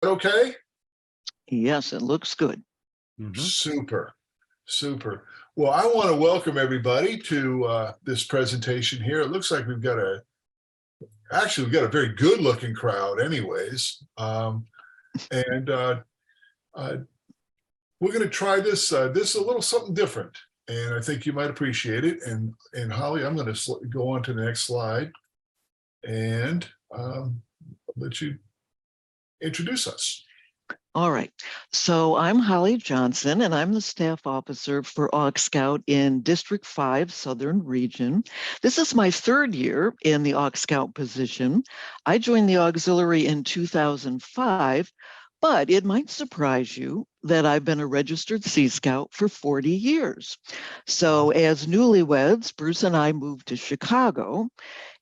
Okay? Yes, it looks good. Super, super. Well, I want to welcome everybody to this presentation here. It looks like we've got we've got a very good looking crowd anyways. And we're going to try this, this a little something different. And I think you might appreciate it. And Holly, I'm going to go on to the next slide and let you introduce us. All right. So I'm Holly Johnson, and I'm the staff officer for AuxScout in District 5, Southern Region. This is my third year in the AuxScout position. I joined the auxiliary in 2005, but it might surprise you that I've been a registered Sea Scout for 40 years. So as newlyweds, Bruce and I moved to Chicago,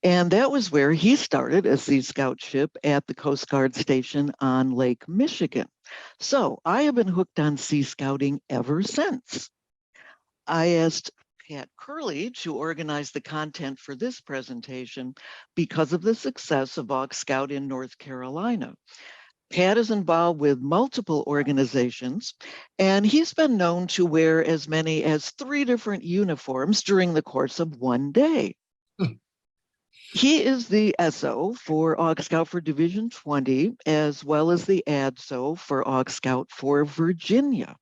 and that was where he started a Sea Scout ship at the Coast Guard station on Lake Michigan. So I have been hooked on Sea Scouting ever since. I asked Pat Curley to organize the content for this presentation because of the success of AuxScout in North Carolina. Pat is involved with multiple organizations, and he's been known to wear as many as 3 different uniforms during the course of one day. He is the SO for AuxScout for Division 20, as well as the ADSO for AuxScout for Virginia.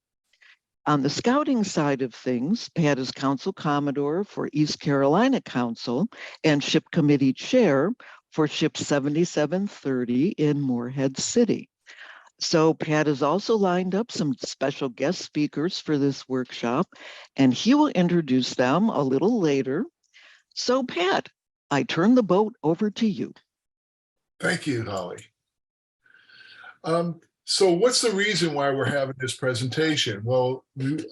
On the scouting side of things, Pat is Council Commodore for East Carolina Council and Ship Committee Chair for Ship 7730 in Morehead City. So Pat has also lined up some special guest speakers for this workshop, and he will introduce them a little later. So Pat, I turn the boat over to you. Thank you, Holly. So what's the reason why we're having this presentation? Well,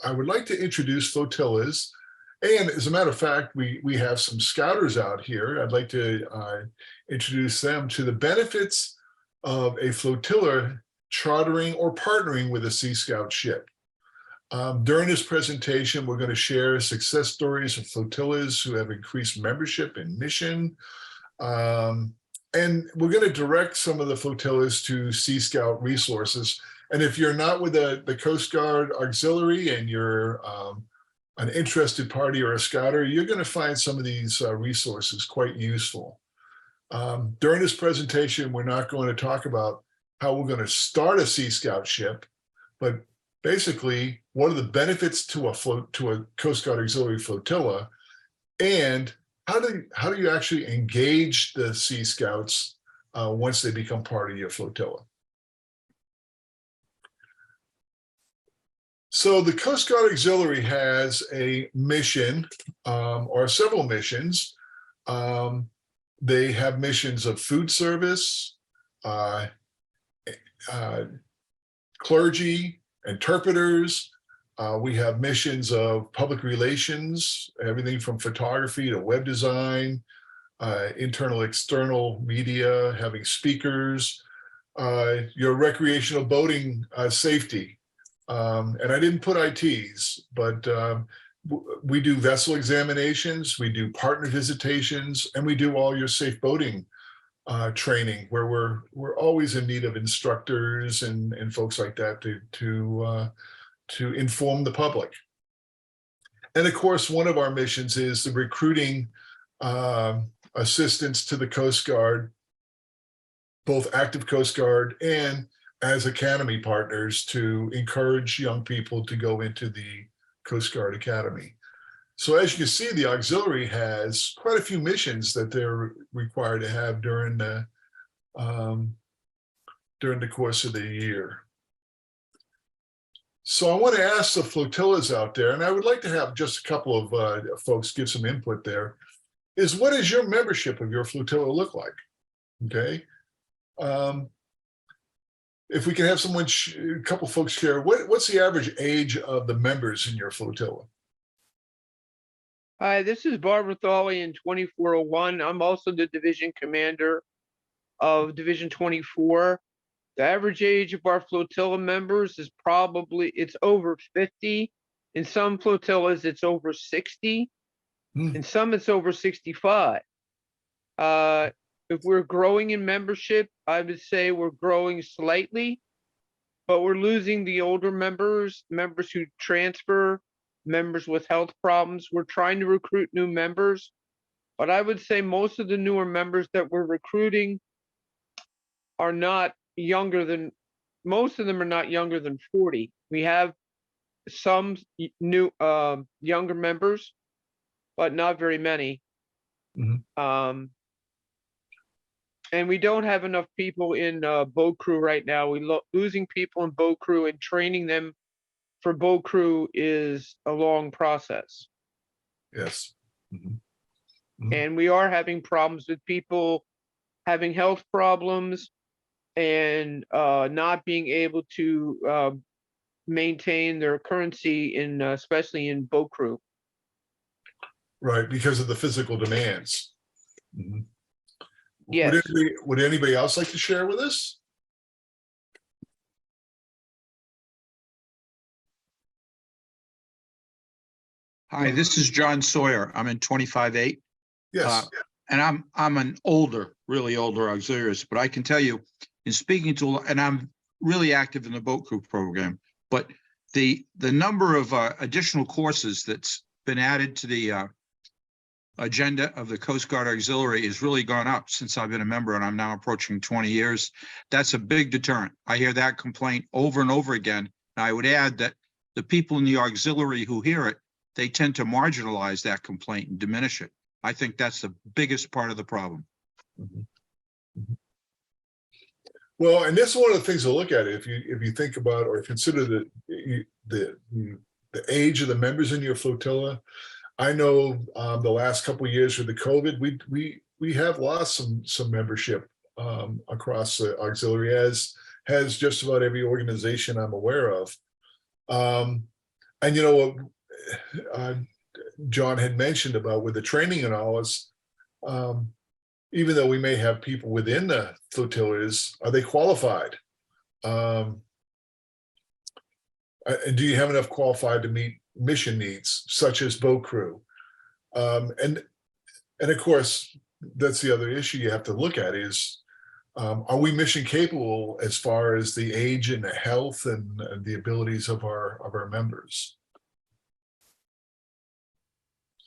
I would like to introduce flotillas. And as a matter of fact, we have some scouters out here. I'd like to introduce them to the benefits of a flotilla chartering or partnering with a Sea Scout ship. During this presentation, we're going to share success stories of flotillas who have increased membership and mission. And we're going to direct some of the flotillas to Sea Scout resources. And if you're not with the Coast Guard Auxiliary and you're an interested party or a scouter, you're going to find some of these resources quite useful. During this presentation, we're not going to talk about how we're going to start a Sea Scout ship, but basically, what are the benefits to a Coast Guard Auxiliary flotilla, and how do you actually engage the Sea Scouts once they become part of your flotilla? So the Coast Guard Auxiliary has a mission or several missions. They have missions of food service, clergy, interpreters. We have missions of public relations, everything from photography to web design, internal, external media, having speakers, your recreational boating safety. And I didn't put ITs, but we do vessel examinations, we do partner visitations, and we do all your safe boating training, where we're always in need of instructors and folks like that to inform the public. And of course, one of our missions is the recruiting assistance to the Coast Guard, both active Coast Guard and as Academy partners, to encourage young people to go into the Coast Guard Academy. So as you can see, the auxiliary has quite a few missions that they're required to have during the course of the year. So I want to ask the flotillas out there, and I would like to have just a couple of folks give some input there, is what does your membership of your flotilla look like? Okay. If we can have someone, a couple folks share, what's the average age of the members in your flotilla? Hi, this is Barbara Thawley in 2401. I'm also the division commander of Division 24. The average age of our flotilla members is it's over 50. In some flotillas, it's over 60. In some, it's over 65. If we're growing in membership, I would say we're growing slightly. but we're losing the older members, members who transfer, members with health problems. We're trying to recruit new members, but I would say most of the newer members that we're recruiting are not younger than, most of them are not younger than 40. We have some new, younger members, but not very many. Mhm. And we don't have enough people in boat crew right now. Losing people in boat crew and training them for boat crew is a long process. Yes. Mhm. Mhm. And we are having problems with people having health problems and not being able to maintain their currency in, especially in boat crew. Right, because of the physical demands. Mhm. Yes. Would anybody else like to share with us? Hi, this is John Sawyer. I'm in 25-8. Yes. And I'm an really older auxiliarist, but I can tell you in speaking to, and I'm really active in the boat crew program, but the number of additional courses that's been added to the agenda of the Coast Guard Auxiliary has really gone up since I've been a member, and I'm now approaching 20 years. That's a big deterrent. I hear that complaint over and over again. And I would add that the people in the auxiliary who hear it, they tend to marginalize that complaint and diminish it. I think that's the biggest part of the problem. Mhm. Mhm. Well, and that's one of the things to look at if you think about or consider the age of the members in your flotilla. I know the last couple of years with the COVID, we have lost some membership across the auxiliary, as has just about every organization I'm aware of. And you know, John had mentioned about with the training and all is, even though we may have people within the flotillas, are they qualified? And do you have enough qualified to meet mission needs, such as boat crew? And of course, that's the other issue you have to look at is, are we mission capable as far as the age and the health and the abilities of our members?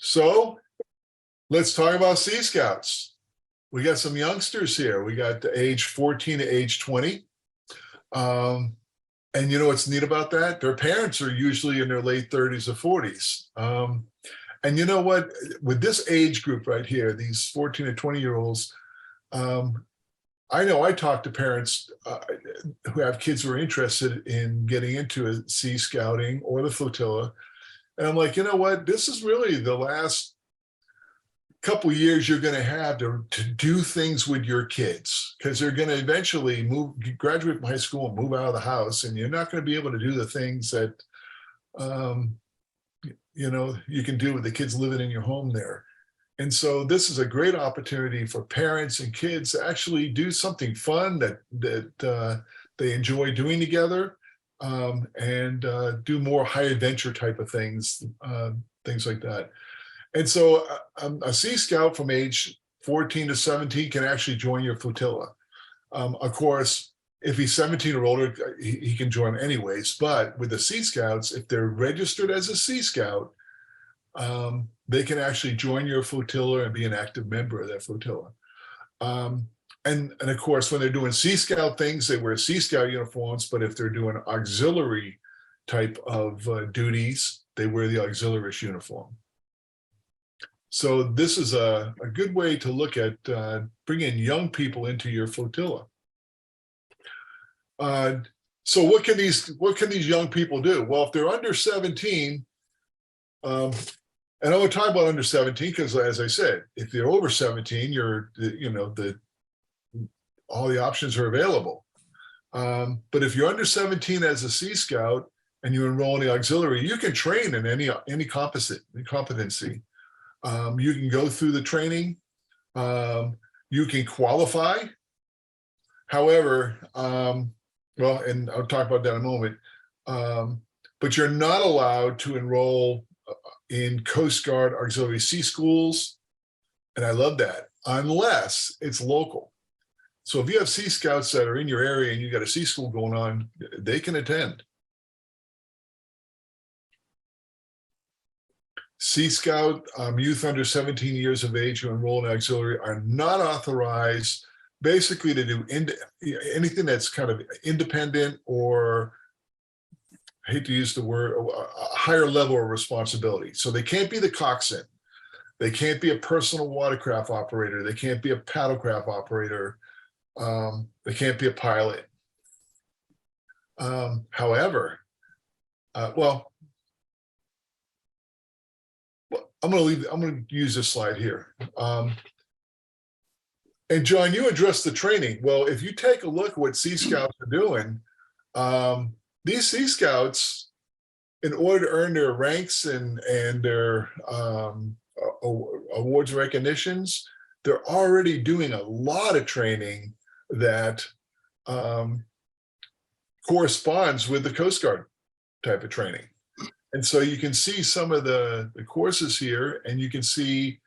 So let's talk about Sea Scouts. We got some youngsters here. We got the age 14 to age 20. And you know what's neat about that? Their parents are usually in their late 30s or 40s. And you know what? With this age group right here, these 14 to 20-year-olds, I know I talk to parents who have kids who are interested in getting into a sea scouting or the flotilla. And I'm like, you know what? This is really the last couple years you're going to have to do things with your kids, because they're going to eventually graduate from high school and move out of the house, and you're not going to be able to do the things that you know you can do with the kids living in your home there. And so this is a great opportunity for parents and kids to actually do something fun that they enjoy doing together, and do more high adventure type of things, things like that. And so a Sea Scout from age 14 to 17 can actually join your flotilla. Of course, if he's 17 or older, he can join anyways. But with the Sea Scouts, if they're registered as a Sea Scout, they can actually join your flotilla and be an active member of that flotilla. And of course, when they're doing Sea Scout things, they wear Sea Scout uniforms. But if they're doing auxiliary type of duties, they wear the auxiliarist uniform. So this is a good way to look at bringing young people into your flotilla. So what can these young people do? Well, if they're under 17, and I would talk about under 17 because, as I said, if you're over 17, all the options are available. But if you're under 17 as a Sea Scout and you enroll in the auxiliary, you can train in any competency. You can go through the training. You can qualify. However, well, and I'll talk about that in a moment, but you're not allowed to enroll in Coast Guard Auxiliary Sea Schools, and I love that, unless it's local. So if you have Sea Scouts that are in your area and you got a Sea School going on, they can attend. Sea Scout youth under 17 years of age who enroll in auxiliary are not authorized basically to do anything that's kind of independent or, I hate to use the word, a higher level of responsibility. So they can't be the coxswain. They can't be a personal watercraft operator. They can't be a paddlecraft operator. They can't be a pilot. However, well, I'm going to use this slide here. And John, you addressed the training. Well, if you take a look at what Sea Scouts are doing, these Sea Scouts, in order to earn their ranks and their awards and recognitions, they're already doing a lot of training that corresponds with the Coast Guard type of training. And so you can see some of the courses here, and you can see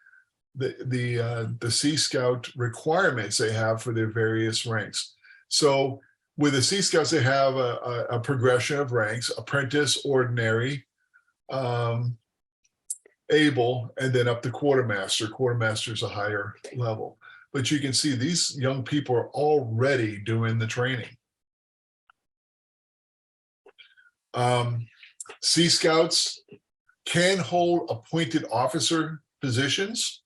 the Sea Scout requirements they have for their various ranks. So with the Sea Scouts, they have a progression of ranks: apprentice, ordinary, able, and then up to quartermaster. Quartermaster is a higher level. But you can see these young people are already doing the training. Sea Scouts can hold appointed officer positions.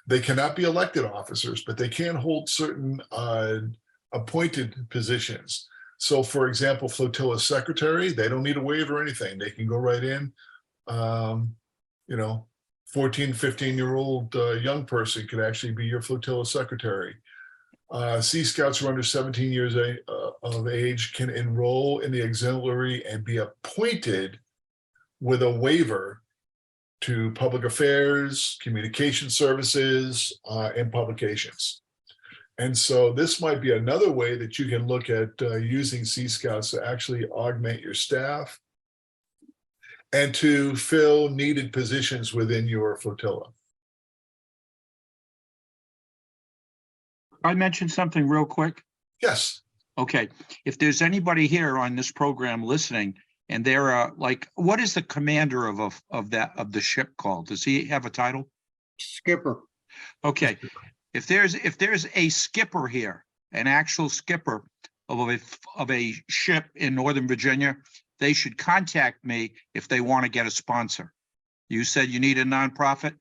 They cannot be elected officers, but they can hold certain appointed positions. So for example, Flotilla secretary, they don't need a waiver or anything. They can go right in. 14, 15-year-old young person could actually be your Flotilla secretary. Sea Scouts who are under 17 years of age can enroll in the auxiliary and be appointed with a waiver to public affairs, communication services, and publications. And so this might be another way that you can look at using Sea Scouts to actually augment your staff and to fill needed positions within your flotilla. I mentioned something real quick. Yes. Okay, if there's anybody here on this program listening, and they're like, what is the commander of the ship called? Does he have a title? Skipper. Okay, if there's a skipper here, an actual skipper of a ship in Northern Virginia, they should contact me if they want to get a sponsor. You said you need a nonprofit.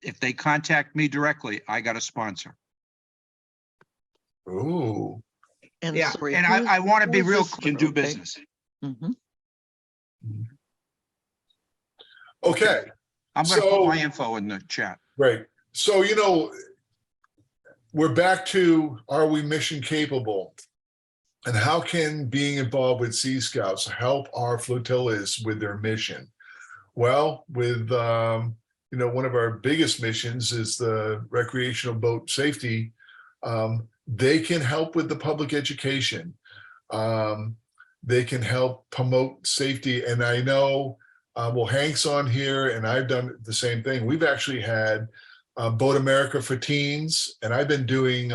If they contact me directly, I got a sponsor. Ooh. And Yeah, sorry, And who- I want to who be is real, this can for? do Okay. business. Mhm. Okay, I'm going to So- put my info in the chat. great. So, we're back to, are we mission capable? And how can being involved with Sea Scouts help our flotillas with their mission? Well, with, one of our biggest missions is the recreational boat safety. They can help with the public education. They can help promote safety. And I know, Hank's on here, and I've done the same thing. We've actually had Boat America for teens, and I've been doing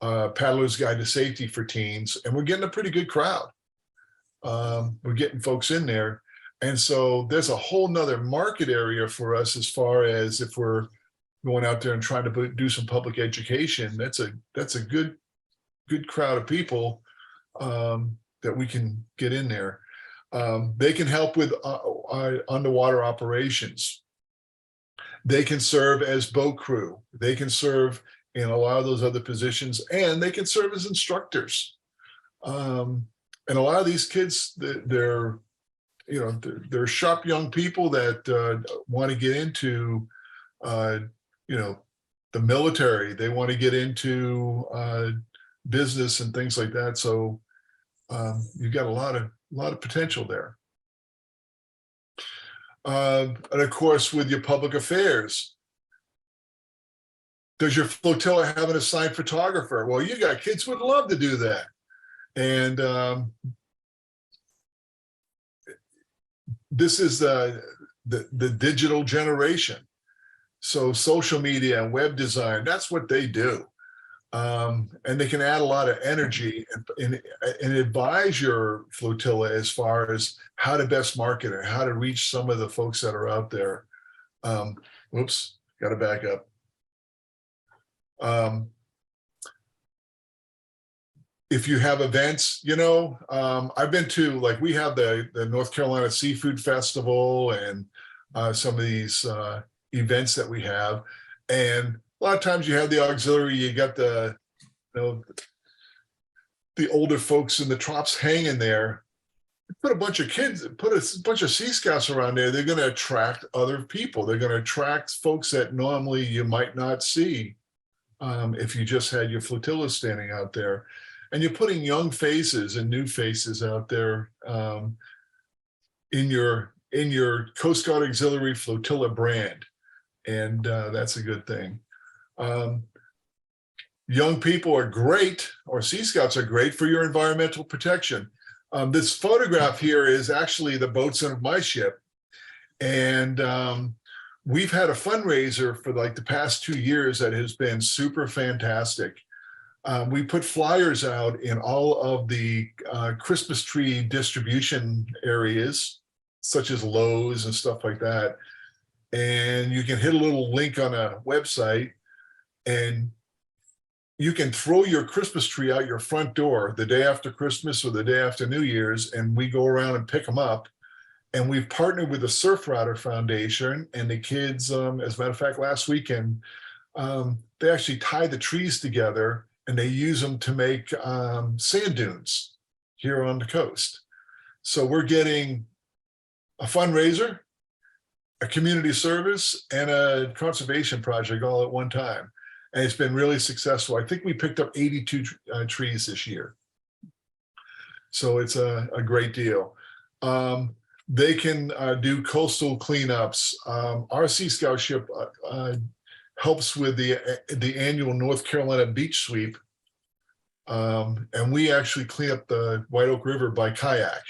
Paddler's Guide to Safety for teens, and we're getting a pretty good crowd. We're getting folks in there. And so there's a whole nother market area for us as far as if we're going out there and trying to do some public education. That's a good crowd of people that we can get in there. They can help with underwater operations. They can serve as boat crew. They can serve in a lot of those other positions, and they can serve as instructors. And a lot of these kids, they're sharp young people that want to get into, the military. They want to get into business and things like that. So you've got a lot of potential there. And of course, with your public affairs, does your flotilla have an assigned photographer? Well, you got kids who would love to do that. And this is the digital generation. So social media and web design, that's what they do. And they can add a lot of energy and advise your flotilla as far as how to best market it, how to reach some of the folks that are out there. Whoops, got to back up. If you have events, I've been to, like, we have the North Carolina Seafood Festival and some of these events that we have. And a lot of times you have the auxiliary, you got the older folks in the trops hanging there. Put a bunch of kids, put a bunch of Sea Scouts around there, they're going to attract other people. They're going to attract folks that normally you might not see if you just had your flotilla standing out there. And you're putting young faces and new faces out there in your Coast Guard Auxiliary Flotilla brand. And that's a good thing. Young people are great, or Sea Scouts are great for your environmental protection. This photograph here is actually the boatswain of my ship. And we've had a fundraiser for like the past 2 years that has been super fantastic. We put flyers out in all of the Christmas tree distribution areas, such as Lowe's and stuff like that. And you can hit a little link on a website and you can throw your Christmas tree out your front door the day after Christmas or the day after New Year's, and we go around and pick them up. And we've partnered with the Surf Rider Foundation, and the kids, as a matter of fact, last weekend, they actually tie the trees together and they use them to make sand dunes here on the coast. So we're getting a fundraiser, a community service, and a conservation project all at one time. And it's been really successful. I think we picked up 82 trees this year. So it's a great deal. They can do coastal cleanups. Our Sea Scout ship helps with the annual North Carolina beach sweep. And we actually clean up the White Oak River by kayak.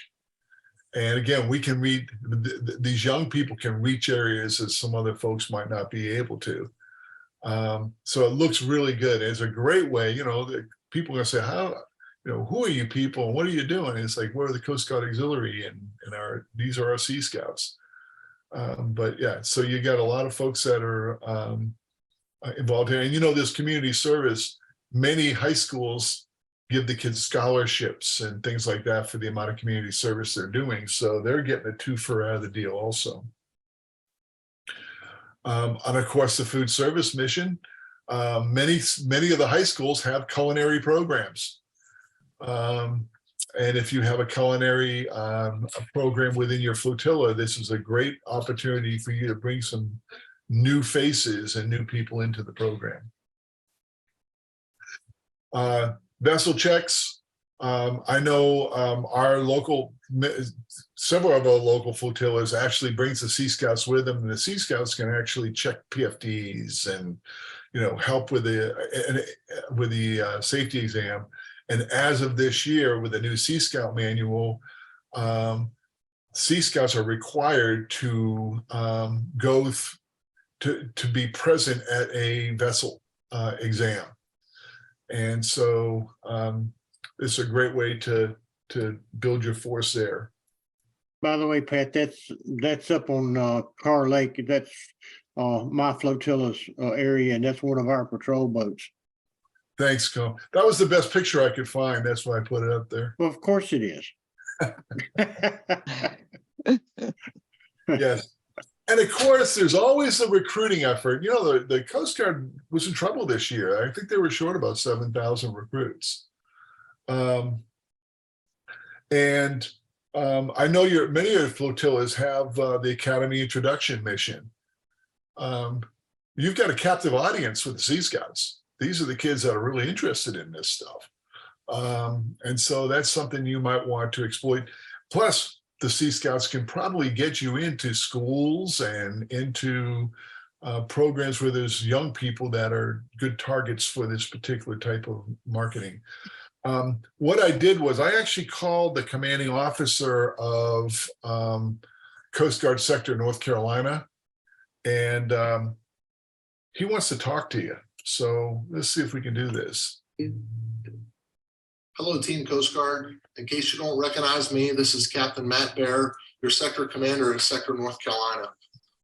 And again, we can these young people can reach areas that some other folks might not be able to. So it looks really good. It's a great way, people are gonna say, who are you people and what are you doing? And it's like, we're the Coast Guard Auxiliary and these are our Sea Scouts. But yeah, so you got a lot of folks that are involved here. And this community service, many high schools give the kids scholarships and things like that for the amount of community service they're doing. So they're getting a twofer out of the deal also. And of course, the food service mission, many of the high schools have culinary programs. And if you have a culinary program within your flotilla, this is a great opportunity for you to bring some new faces and new people into the program. Vessel checks. I know several of our local flotillas actually brings the Sea Scouts with them, and the Sea Scouts can actually check PFDs and help with the safety exam. And as of this year, with the new Sea Scout manual, Sea Scouts are required to go to be present at a vessel exam. And so it's a great way to build your force there. By the way, Pat, that's up on Carr Lake. That's my flotilla's area, and that's one of our patrol boats. Thanks, Co. That was the best picture I could find. That's why I put it up there. Well, of course it is. Yes. And of course, there's always the recruiting effort. The Coast Guard was in trouble this year. I think they were short about 7,000 recruits. I know many of your flotillas have the Academy Introduction Mission. You've got a captive audience with the Sea Scouts. These are the kids that are really interested in this stuff. And so that's something you might want to exploit. Plus, the Sea Scouts can probably get you into schools and into programs where there's young people that are good targets for this particular type of marketing. What I did was I actually called the commanding officer of Coast Guard Sector North Carolina, and he wants to talk to you. So let's see if we can do this. Hello, Team Coast Guard. In case you don't recognize me, this is Captain Matt Bear, your sector commander in Sector North Carolina.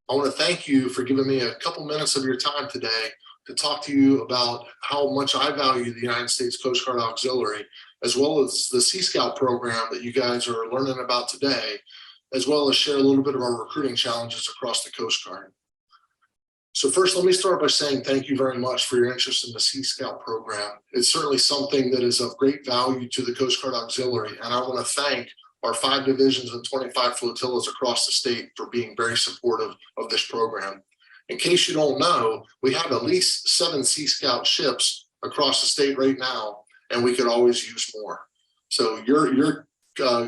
I want to thank you for giving me a couple minutes of your time today to talk to you about how much I value the United States Coast Guard Auxiliary, as well as the Sea Scout program that you guys are learning about today, as well as share a little bit of our recruiting challenges across the Coast Guard. So first, let me start by saying thank you very much for your interest in the Sea Scout program. It's certainly something that is of great value to the Coast Guard Auxiliary, and I want to thank our 5 divisions and 25 flotillas across the state for being very supportive of this program. In case you don't know, we have at least 7 Sea Scout ships across the state right now, and we could always use more. So your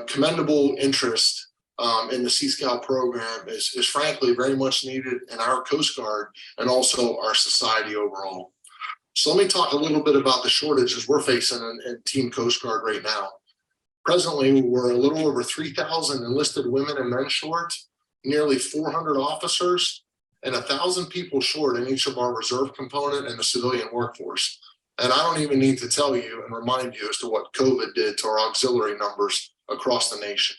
commendable interest in the Sea Scout program is frankly very much needed in our Coast Guard and also our society overall. So let me talk a little bit about the shortages we're facing in Team Coast Guard right now. Presently, we're a little over 3,000 enlisted women and men short, nearly 400 officers, and 1,000 people short in each of our reserve component and the civilian workforce. And I don't even need to tell you and remind you as to what COVID did to our auxiliary numbers across the nation.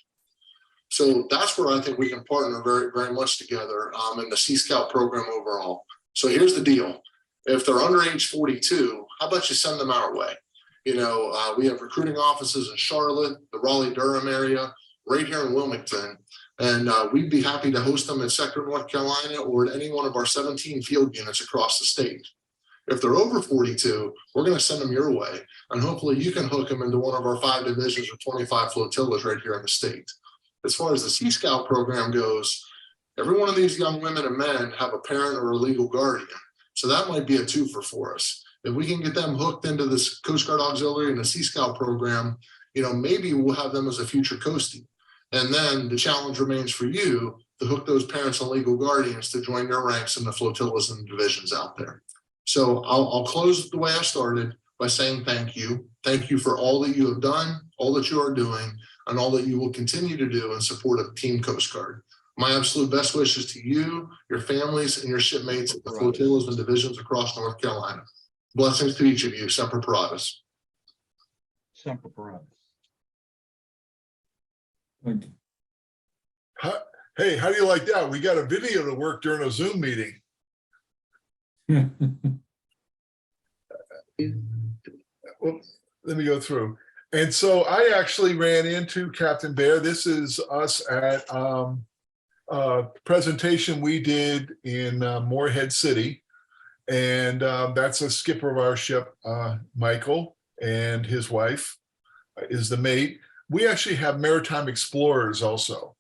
So that's where I think we can partner very, very much together in the Sea Scout program overall. So here's the deal. If they're under age 42, how about you send them our way? You know, we have recruiting offices in Charlotte, the Raleigh-Durham area, right here in Wilmington. And we'd be happy to host them in Sector North Carolina or at any one of our 17 field units across the state. If they're over 42, we're going to send them your way. And hopefully you can hook them into one of our 5 divisions or 25 flotillas right here in the state. As far as the Sea Scout program goes, every one of these young women and men have a parent or a legal guardian. So that might be a twofer for us. If we can get them hooked into this Coast Guard Auxiliary and the Sea Scout program, you know, maybe we'll have them as a future coastie. And then the challenge remains for you to hook those parents and legal guardians to join their ranks in the flotillas and divisions out there. So I'll close the way I started by saying thank you. Thank you for all that you have done, all that you are doing, and all that you will continue to do in support of Team Coast Guard. My absolute best wishes to you, your families, and your shipmates at the flotillas and divisions across North Carolina. Blessings to each of you. Semper Paratus. Semper Paratus. Hey, how do you like that? We got a video to work during a Zoom meeting. Well, let me go through. And so I actually ran into Captain Bear. This is us at a presentation we did in Morehead City. And that's a skipper of our ship, Michael, and his wife is the mate. We actually have maritime explorers also.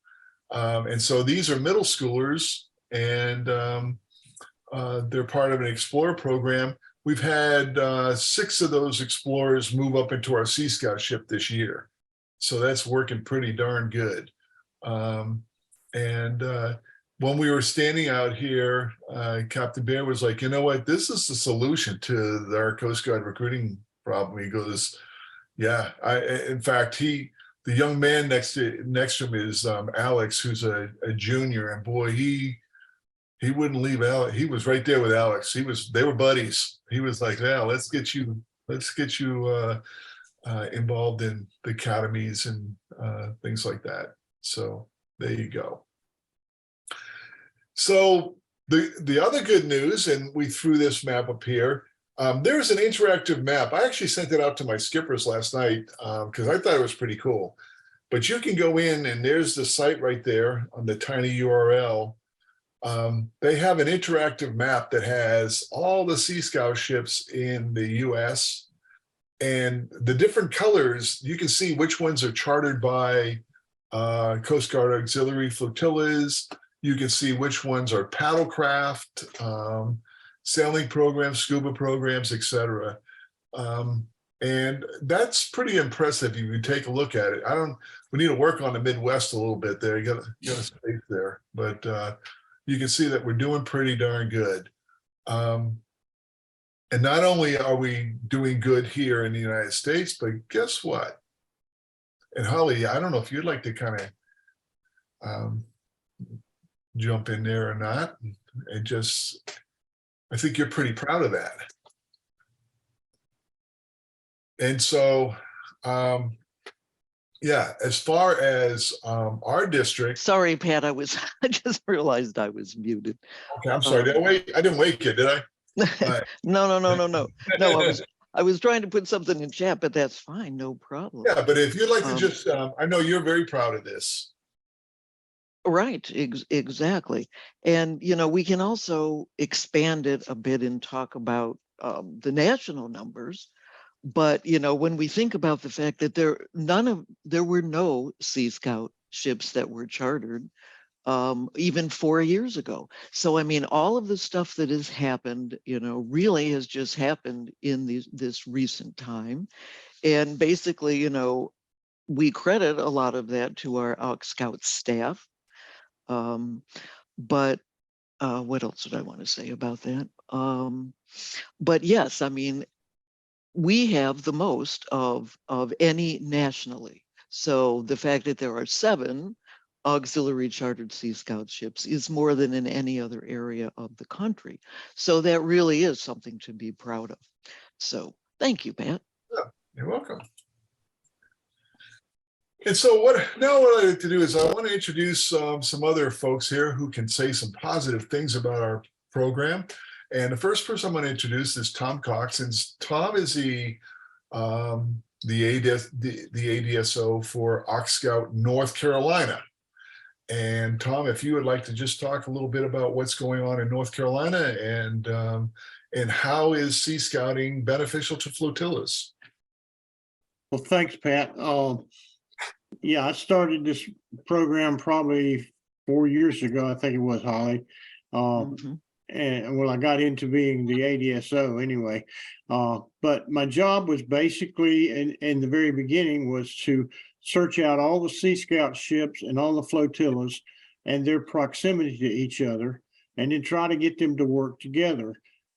And so these are middle schoolers, and they're part of an explorer program. We've had 6 of those explorers move up into our Sea Scout ship this year. So that's working pretty darn good. When we were standing out here, Captain Bear was like, you know what, this is the solution to our Coast Guard recruiting problem. He goes, yeah, in fact, the young man next to him is Alex, who's a junior, and boy, he wouldn't leave Alex. He was right there with Alex. They were buddies. He was like, yeah, let's get you involved in the academies and things like that. So there you go. So the other good news, and we threw this map up here, there's an interactive map. I actually sent it out to my skippers last night because I thought it was pretty cool. But you can go in and there's the site right there on the tiny URL. They have an interactive map that has all the Sea Scout ships in the US, and the different colors, you can see which ones are chartered by Coast Guard Auxiliary flotillas. You can see which ones are paddlecraft, sailing programs, scuba programs, etc. And that's pretty impressive if you take a look at it. We need to work on the Midwest a little bit there. You got a space there, but you can see that we're doing pretty darn good. And not only are we doing good here in the United States, but guess what? And Holly, I don't know if you'd like to kind of jump in there or not. And just, I think you're pretty proud of that. And so, yeah, as far as our district, Sorry, Pat, I just realized I was muted. okay, I'm sorry, did I wait? I didn't wake you, did I? Right. No, no, I was trying to put something in chat, but that's fine, no problem. Yeah, but if you'd like to Um, just, I know you're very proud of this. Right, exactly. And, we can also expand it a bit and talk about the national numbers. But, when we think about the fact that there were no Sea Scout ships that were chartered even 4 years ago. So, I mean, all of the stuff that has happened, really has just happened in this recent time. And basically, we credit a lot of that to our AuxScout staff. But what else did I want to say about that? But yes, I mean, we have the most of any nationally. So the fact that there are 7 auxiliary chartered Sea Scout ships is more than in any other area of the country. So that really is something to be proud of. So thank you, Pat. Yeah, you're welcome. And so what I like to do is I want to introduce some other folks here who can say some positive things about our program. And the first person I'm going to introduce is Tom Cox. And Tom is the ADSO for AuxScout North Carolina. And Tom, if you would like to just talk a little bit about what's going on in North Carolina and how is Sea Scouting beneficial to flotillas? Well, thanks, Pat. Yeah, I started this program probably 4 years ago. I think it was, Holly. And well, I got into being the ADSO anyway. But my job was basically in the very beginning was to search out all the Sea Scout ships and all the flotillas and their proximity to each other, and then try to get them to work together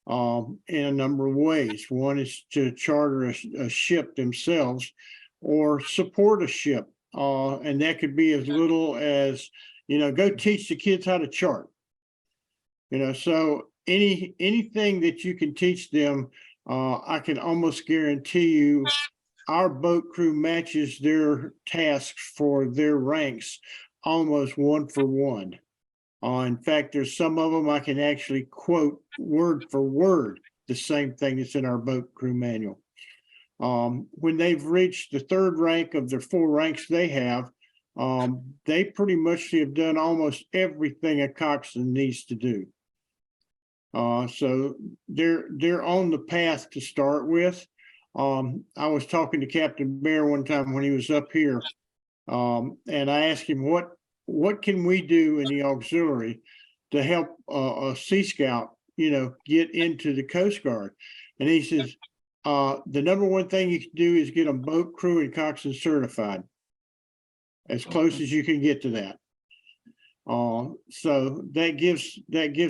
in a number of ways. One is to charter a ship themselves or support a ship. And that could be as little as, go teach the kids how to chart. So anything that you can teach them, I can almost guarantee you our boat crew matches their tasks for their ranks almost 1 for 1. In fact, there's some of them I can actually quote word for word the same thing that's in our boat crew manual. When they've reached the 3rd rank of their 4 ranks they have, they pretty much have done almost everything a coxswain needs to do. So they're on the path to start with. I was talking to Captain Bear one time when he was up here, and I asked him what can we do in the auxiliary to help a Sea Scout, get into the Coast Guard, and he says the number one thing you can do is get them boat crew and coxswain certified, as close as you can get to that. So that gives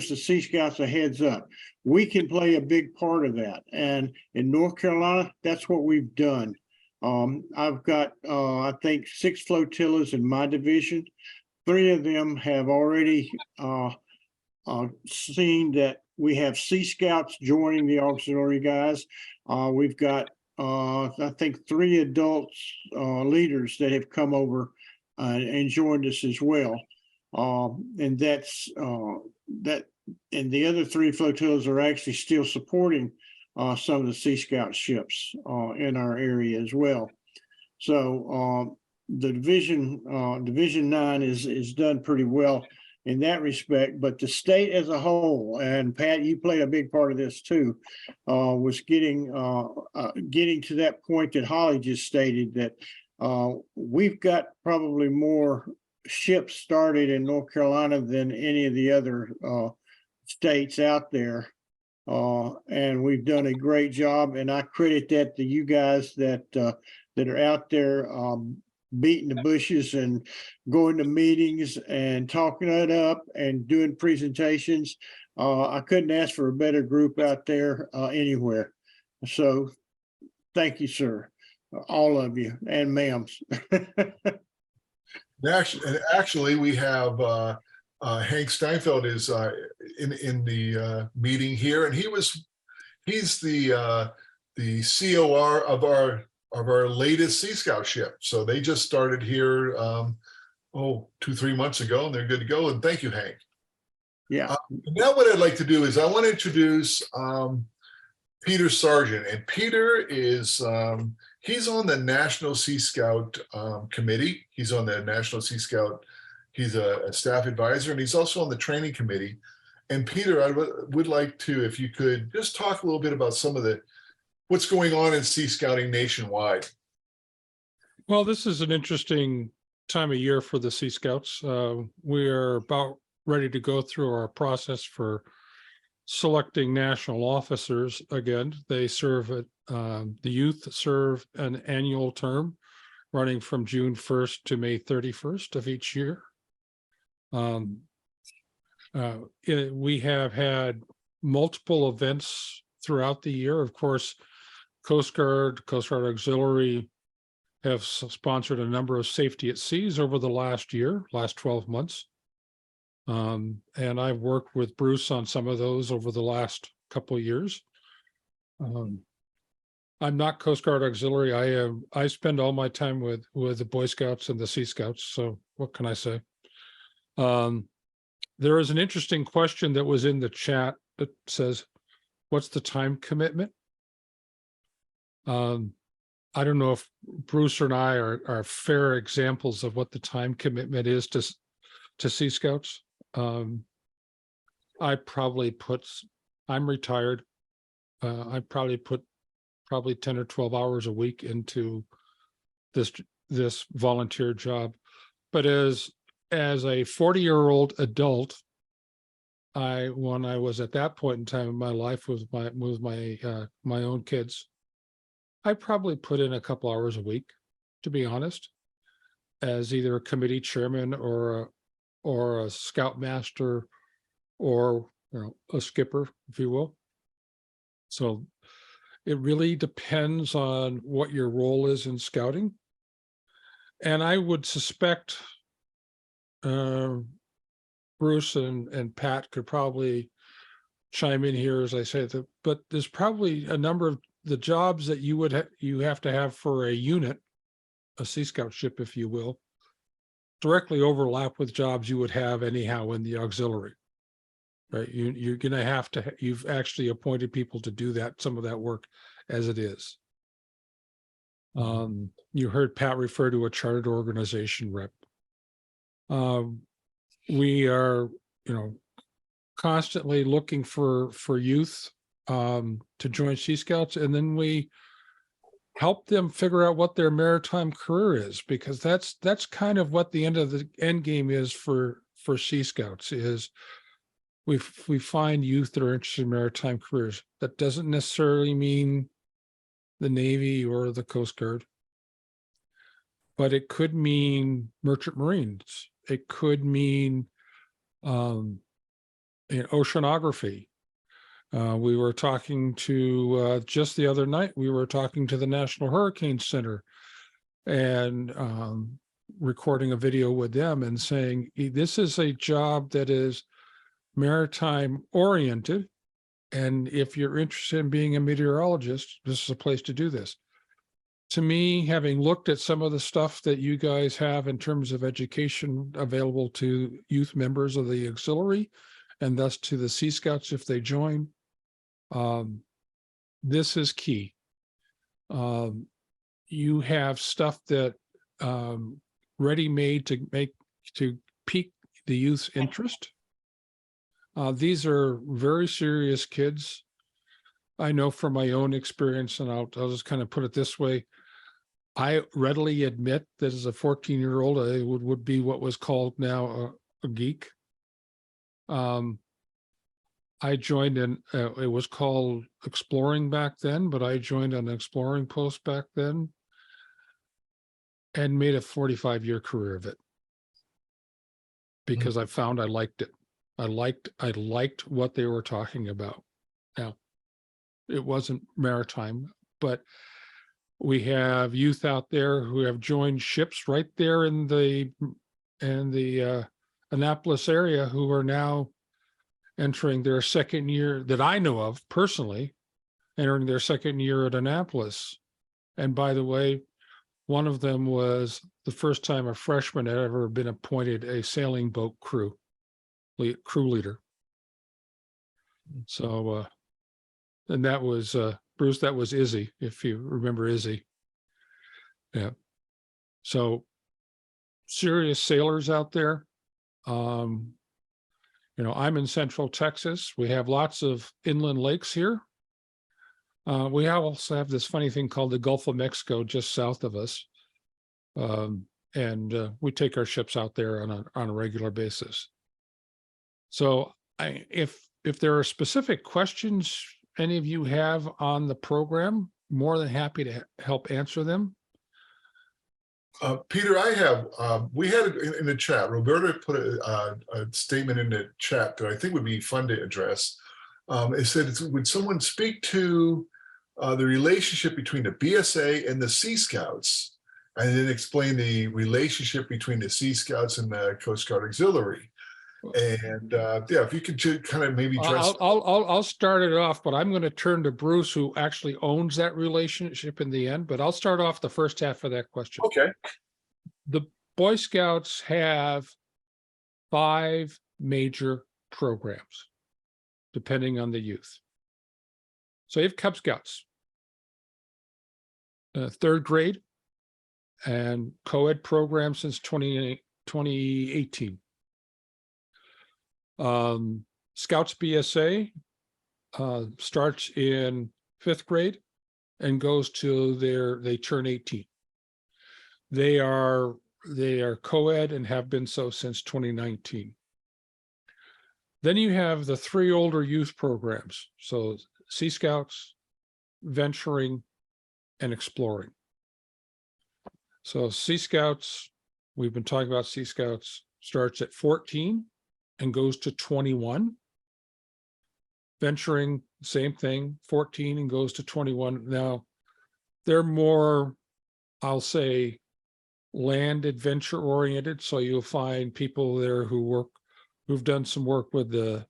the Sea Scouts a heads up. We can play a big part of that. And in North Carolina, that's what we've done. I've got, I think 6 flotillas in my division. 3 of them have already seen that we have Sea Scouts joining the auxiliary guys. We've got, I think 3 adults leaders that have come over and joined us as well. And that's that, and the other 3 flotillas are actually still supporting some of the Sea Scout ships in our area as well. So the division 9 is done pretty well in that respect, but the state as a whole, and Pat, you played a big part of this too, was getting to that point that Holly just stated, that we've got probably more ships started in North Carolina than any of the other states out there. And we've done a great job, and I credit that to you guys that are out there beating the bushes and going to meetings and talking it up and doing presentations. I couldn't ask for a better group out there anywhere. So thank you, sir, all of you, and ma'ams. Actually, we have Hank Steinfeld is in the meeting here, and he's the the COR of our latest Sea Scout ship. So they just started here 2-3 months ago, and they're good to go. And thank you, Hank. Yeah. Now what I'd like to do is I want to introduce Peter Sargent. And Peter is he's on the National Sea Scout committee. He's on the National Sea Scout. He's a staff advisor, and he's also on the training committee. And Peter, I would like to, if you could just talk a little bit about some of what's going on in Sea Scouting nationwide. Well, this is an interesting time of year for the Sea Scouts. We are about ready to go through our process for selecting national officers again. They serve at, the youth serve an annual term running from June 1st to May 31st of each year. We have had multiple events throughout the year. Of course, Coast Guard Auxiliary have sponsored a number of safety at seas over the last 12 months. And I've worked with Bruce on some of those over the last couple of years. I'm not Coast Guard Auxiliary. I spend all my time with the Boy Scouts and the Sea Scouts. So what can I say? There is an interesting question that was in the chat that says, what's the time commitment? I don't know if Bruce and I are fair examples of what the time commitment is to Sea Scouts. I'm retired. I probably put 10 or 12 hours a week into this volunteer job. But as a 40-year-old adult, when I was at that point in time in my life with my own kids, I probably put in a couple hours a week, to be honest, as either a committee chairman or a scoutmaster, or a skipper, if you will. So it really depends on what your role is in scouting. And I would suspect Bruce and Pat could probably chime in here as I say that, but there's probably a number of the jobs that you have to have for a unit, a Sea Scout ship, if you will, directly overlap with jobs you would have anyhow in the auxiliary, right? You're going to have to, you've actually appointed people to do some of that work as it is. You heard Pat refer to a chartered organization rep. We are, constantly looking for youth to join Sea Scouts, and then we help them figure out what their maritime career is, because that's kind of what the end game is for Sea Scouts. Is we find youth that are interested in maritime careers. That doesn't necessarily mean the Navy or the Coast Guard, but it could mean merchant marines. It could mean oceanography. We were talking to, just the other night, we were talking to the National Hurricane Center and recording a video with them and saying, this is a job that is maritime oriented. And if you're interested in being a meteorologist, this is a place to do this. To me, having looked at some of the stuff that you guys have in terms of education available to youth members of the auxiliary, and thus to the Sea Scouts if they join, this is key. You have stuff that ready-made to pique the youth's interest. These are very serious kids. I know from my own experience, and I'll just kind of put it this way. I readily admit that as a 14-year-old, I would be what was called now a geek. I joined it was called exploring back then, but I joined an exploring post back then and made a 45-year career of it because I found I liked it. I liked what they were talking about. Now, it wasn't maritime, but we have youth out there who have joined ships right there in the Annapolis area who are now entering their second year that I know of personally entering their second year at Annapolis. And by the way, one of them was the first time a freshman had ever been appointed a sailing boat crew leader. So, and that was Bruce, that was Izzy, if you remember Izzy. Yeah. So serious sailors out there. You know, I'm in Central Texas. We have lots of inland lakes here. We also have this funny thing called the Gulf of Mexico just south of us. And we take our ships out there on a regular basis. So if there are specific questions any of you have on the program, more than happy to help answer them. Peter, I have, we had it in the chat. Roberta put a statement in the chat that I think would be fun to address. It said, would someone speak to the relationship between the BSA and the Sea Scouts, and then explain the relationship between the Sea Scouts and the Coast Guard Auxiliary? And yeah, if you could kind of maybe address. I'll start it off, but I'm going to turn to Bruce, who actually owns that relationship in the end. But I'll start off the first half of that question. Okay. The Boy Scouts have 5 major programs, depending on the youth. So you have Cub Scouts, 3rd grade, and co-ed program since 2018. Scouts BSA starts in 5th grade and goes to they turn 18. They are co-ed and have been so since 2019. Then you have the 3 older youth programs. So Sea Scouts, Venturing, and Exploring. So Sea Scouts, we've been talking about Sea Scouts, starts at 14 and goes to 21. Venturing, same thing, 14 and goes to 21. Now, they're more, I'll say, land adventure oriented. So you'll find people there who've done some work with the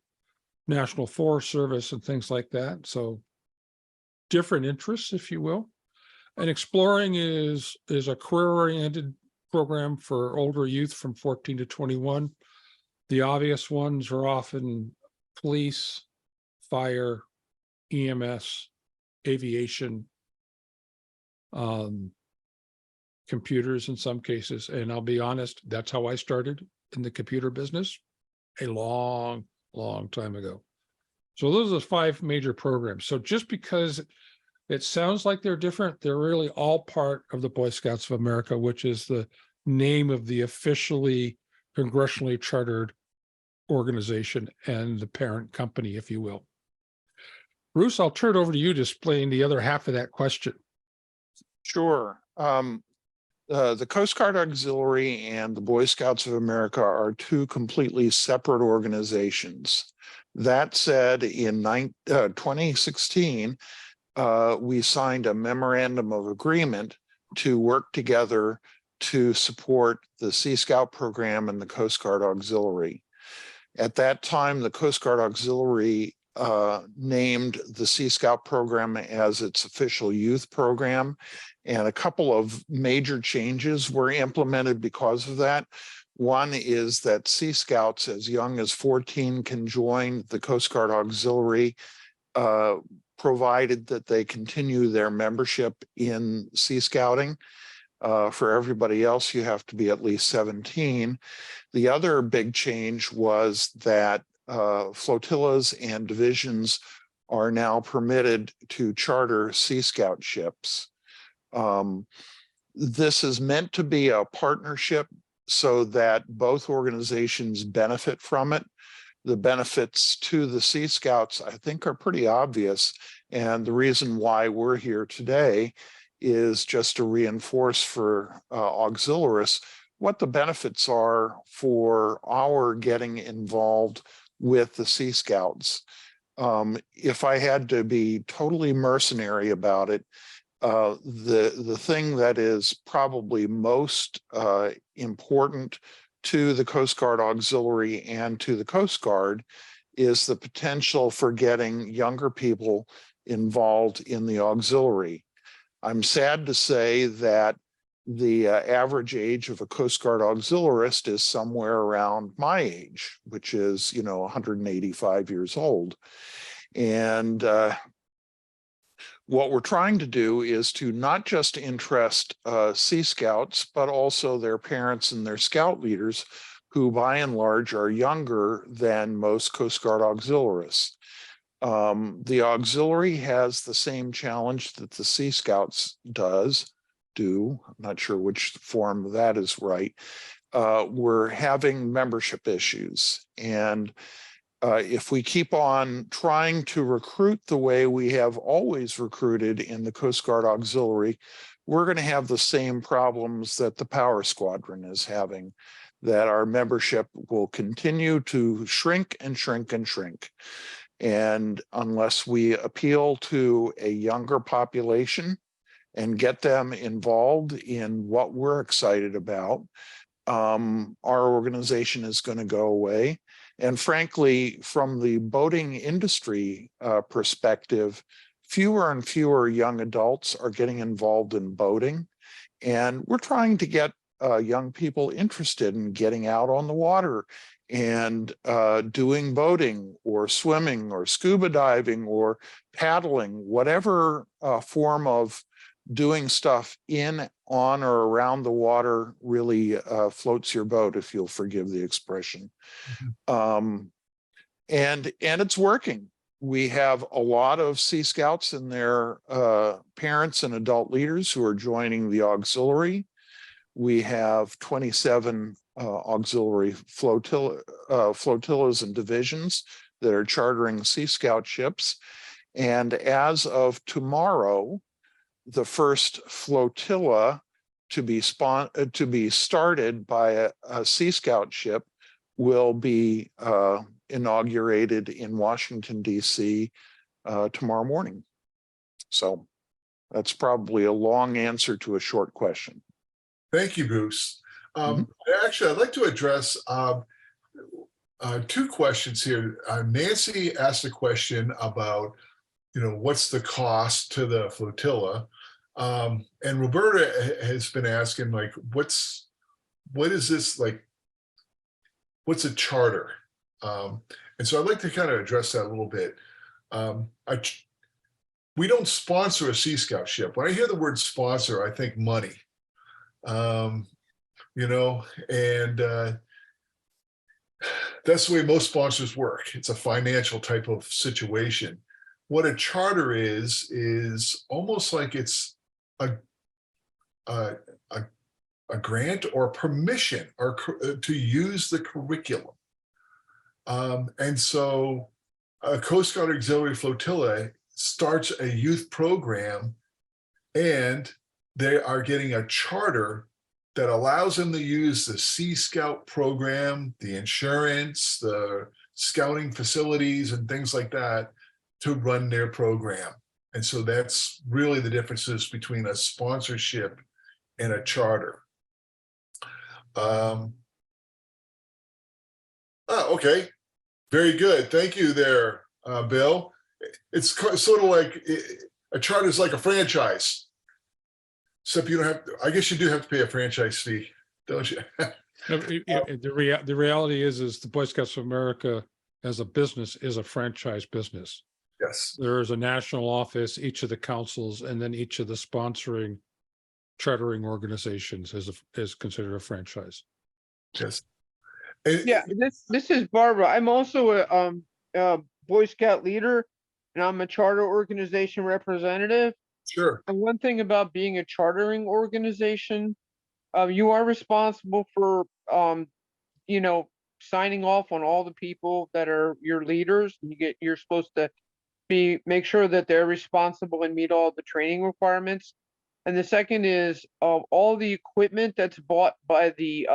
National Forest Service and things like that. So different interests, if you will. And Exploring is a career-oriented program for older youth from 14 to 21. The obvious ones are often police, fire, EMS, aviation, computers in some cases. And I'll be honest, that's how I started in the computer business a long, long time ago. So those are the 5 major programs. So just because it sounds like they're different, they're really all part of the Boy Scouts of America, which is the name of the officially congressionally chartered organization and the parent company, if you will. Bruce, I'll turn it over to you to explain the other half of that question. Sure. The Coast Guard Auxiliary and the Boy Scouts of America are 2 completely separate organizations. That said, in 2016, we signed a memorandum of agreement to work together to support the Sea Scout program and the Coast Guard Auxiliary. At that time, the Coast Guard Auxiliary named the Sea Scout program as its official youth program, and a couple of major changes were implemented because of that. One is that Sea Scouts as young as 14 can join the Coast Guard Auxiliary, provided that they continue their membership in Sea Scouting. For everybody else, you have to be at least 17. The other big change was that flotillas and divisions are now permitted to charter Sea Scout ships. This is meant to be a partnership so that both organizations benefit from it. The benefits to the Sea Scouts, I think, are pretty obvious. And the reason why we're here today is just to reinforce for auxiliaries what the benefits are for our getting involved with the Sea Scouts. If I had to be totally mercenary about it, the thing that is probably most important to the Coast Guard Auxiliary and to the Coast Guard is the potential for getting younger people involved in the auxiliary. I'm sad to say that the average age of a Coast Guard auxiliarist is somewhere around my age, which is, 185 years old. And what we're trying to do is to not just interest Sea Scouts, but also their parents and their scout leaders, who by and large are younger than most Coast Guard auxiliarists. The auxiliary has the same challenge that the Sea Scouts do. I'm not sure which form that is right. We're having membership issues. And if we keep on trying to recruit the way we have always recruited in the Coast Guard Auxiliary, we're going to have the same problems that the Power Squadron is having, that our membership will continue to shrink and shrink and shrink. And unless we appeal to a younger population and get them involved in what we're excited about, our organization is going to go away. And frankly, from the boating industry perspective, fewer and fewer young adults are getting involved in boating. And we're trying to get young people interested in getting out on the water and doing boating or swimming or scuba diving or paddling, whatever form of doing stuff in, on, or around the water really floats your boat, if you'll forgive the expression. And it's working. We have a lot of Sea Scouts and their parents and adult leaders who are joining the auxiliary. We have 27 auxiliary flotillas and divisions that are chartering Sea Scout ships. And as of tomorrow, the first flotilla to be started by a Sea Scout ship will be inaugurated in Washington, D.C. Tomorrow morning. So that's probably a long answer to a short question. Thank you, Bruce. Actually, I'd like to address two questions here. Nancy asked a question about, what's the cost to the flotilla? And Roberta has been asking, like, what is this, like, what's a charter? And so I'd like to kind of address that a little bit. We don't sponsor a Sea Scout ship. When I hear the word sponsor, I think money. And that's the way most sponsors work. It's a financial type of situation. What a charter is almost like it's a grant or permission or to use the curriculum. And so a Coast Guard Auxiliary Flotilla starts a youth program, and they are getting a charter that allows them to use the Sea Scout program, the insurance, the scouting facilities, and things like that to run their program. And so that's really the differences between a sponsorship and a charter. Okay, very good. Thank you there, Bill. It's sort of like a charter is like a franchise. Except you don't have to, I guess you do have to pay a franchise fee, don't you? The reality is the Boy Scouts of America as a business is a franchise business. Yes. There is a national office, each of the councils, and then each of the sponsoring chartering organizations is considered a franchise. Yes. Yeah, this is Barbara. I'm also a Boy Scout leader, and I'm a charter organization representative. Sure. And one thing about being a chartering organization, you are responsible for, signing off on all the people that are your leaders. You're supposed to make sure that they're responsible and meet all the training requirements. And the second is all the equipment that's bought by the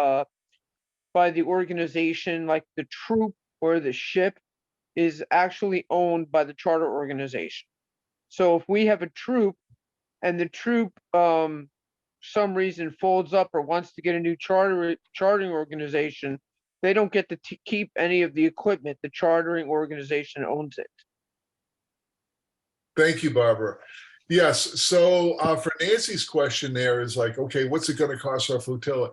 organization, like the troop or the ship, is actually owned by the charter organization. So if we have a troop and the troop some reason folds up or wants to get a new chartering organization, they don't get to keep any of the equipment. The chartering organization owns it. Thank you, Barbara. Yes, so for Nancy's question there is like, okay, what's it going to cost our flotilla?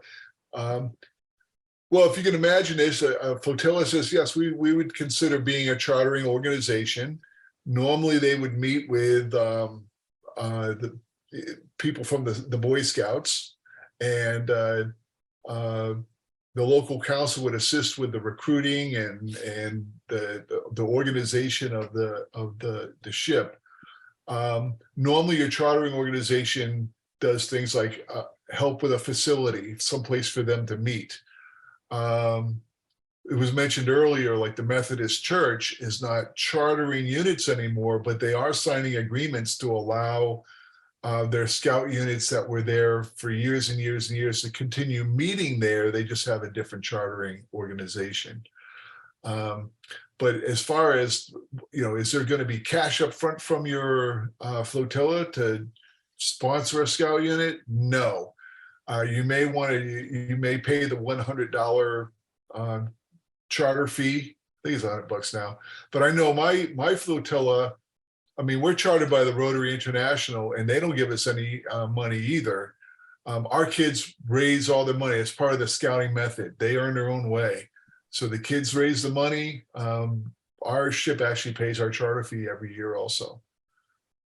Well, if you can imagine this, a flotilla says, yes, we would consider being a chartering organization. Normally, they would meet with the people from the Boy Scouts, and the local council would assist with the recruiting and the organization of the ship. Normally, your chartering organization does things like help with a facility, someplace for them to meet. It was mentioned earlier, like the Methodist Church is not chartering units anymore, but they are signing agreements to allow their scout units that were there for years and years and years to continue meeting there. They just have a different chartering organization. But as far as, is there going to be cash up front from your flotilla to sponsor a scout unit? No. You may pay the $100 charter fee. I think it's $100 now. But I know my flotilla, I mean, we're chartered by the Rotary International, and they don't give us any money either. Our kids raise all their money as part of the scouting method. They earn their own way. So the kids raise the money. Our ship actually pays our charter fee every year also.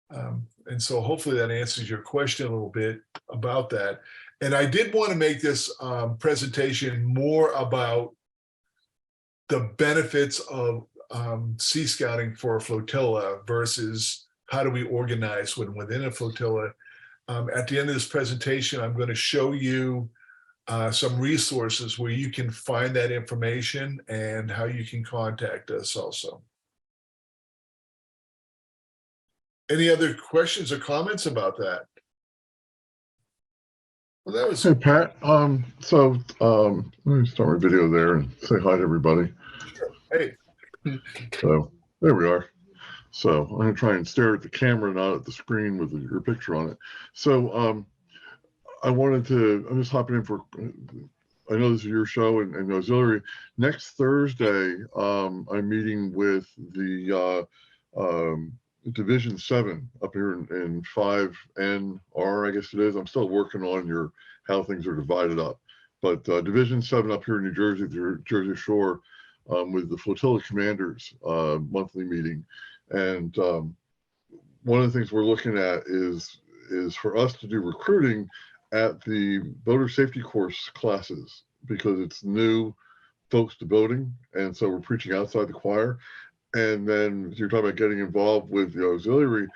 And so hopefully that answers your question a little bit about that. And I did want to make this presentation more about the benefits of sea scouting for a flotilla versus how do we organize within a flotilla. At the end of this presentation, I'm going to show you some resources where you can find that information and how you can contact us also. Any other questions or comments about that? Well, that was. Hey, Pat. Let me start my video there and say hi to everybody. Sure. Hey. So there we are. So I'm going to try and stare at the camera, not at the screen with your picture on it. So I'm just hopping in for, I know this is your show and auxiliary. Next Thursday, I'm meeting with the Division 7 up here in 5NR, I guess it is. I'm still working on how things are divided up. But Division 7 up here in New Jersey, the Jersey Shore, with the flotilla commanders monthly meeting. And one of the things we're looking at is for us to do recruiting at the boater safety course classes, because it's new folks to boating. And so we're preaching outside the choir. And then you're talking about getting involved with the auxiliary.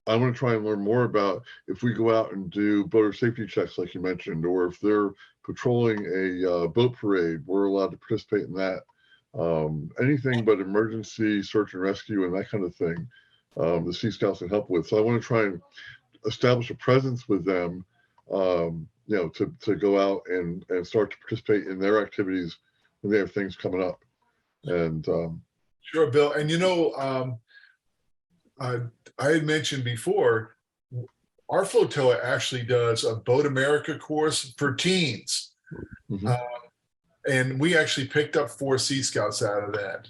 I want to try and learn more about if we go out and do boater safety checks, like you mentioned, or if they're patrolling a boat parade, we're allowed to participate in that. Anything but emergency search and rescue and that kind of thing, the Sea Scouts can help with. So I want to try and establish a presence with them, to go out and start to participate in their activities when they have things coming up. And Sure, Bill. And I had mentioned before, our flotilla actually does a Boat America course for teens. Mm-hmm. And we actually picked up 4 Sea Scouts out of that.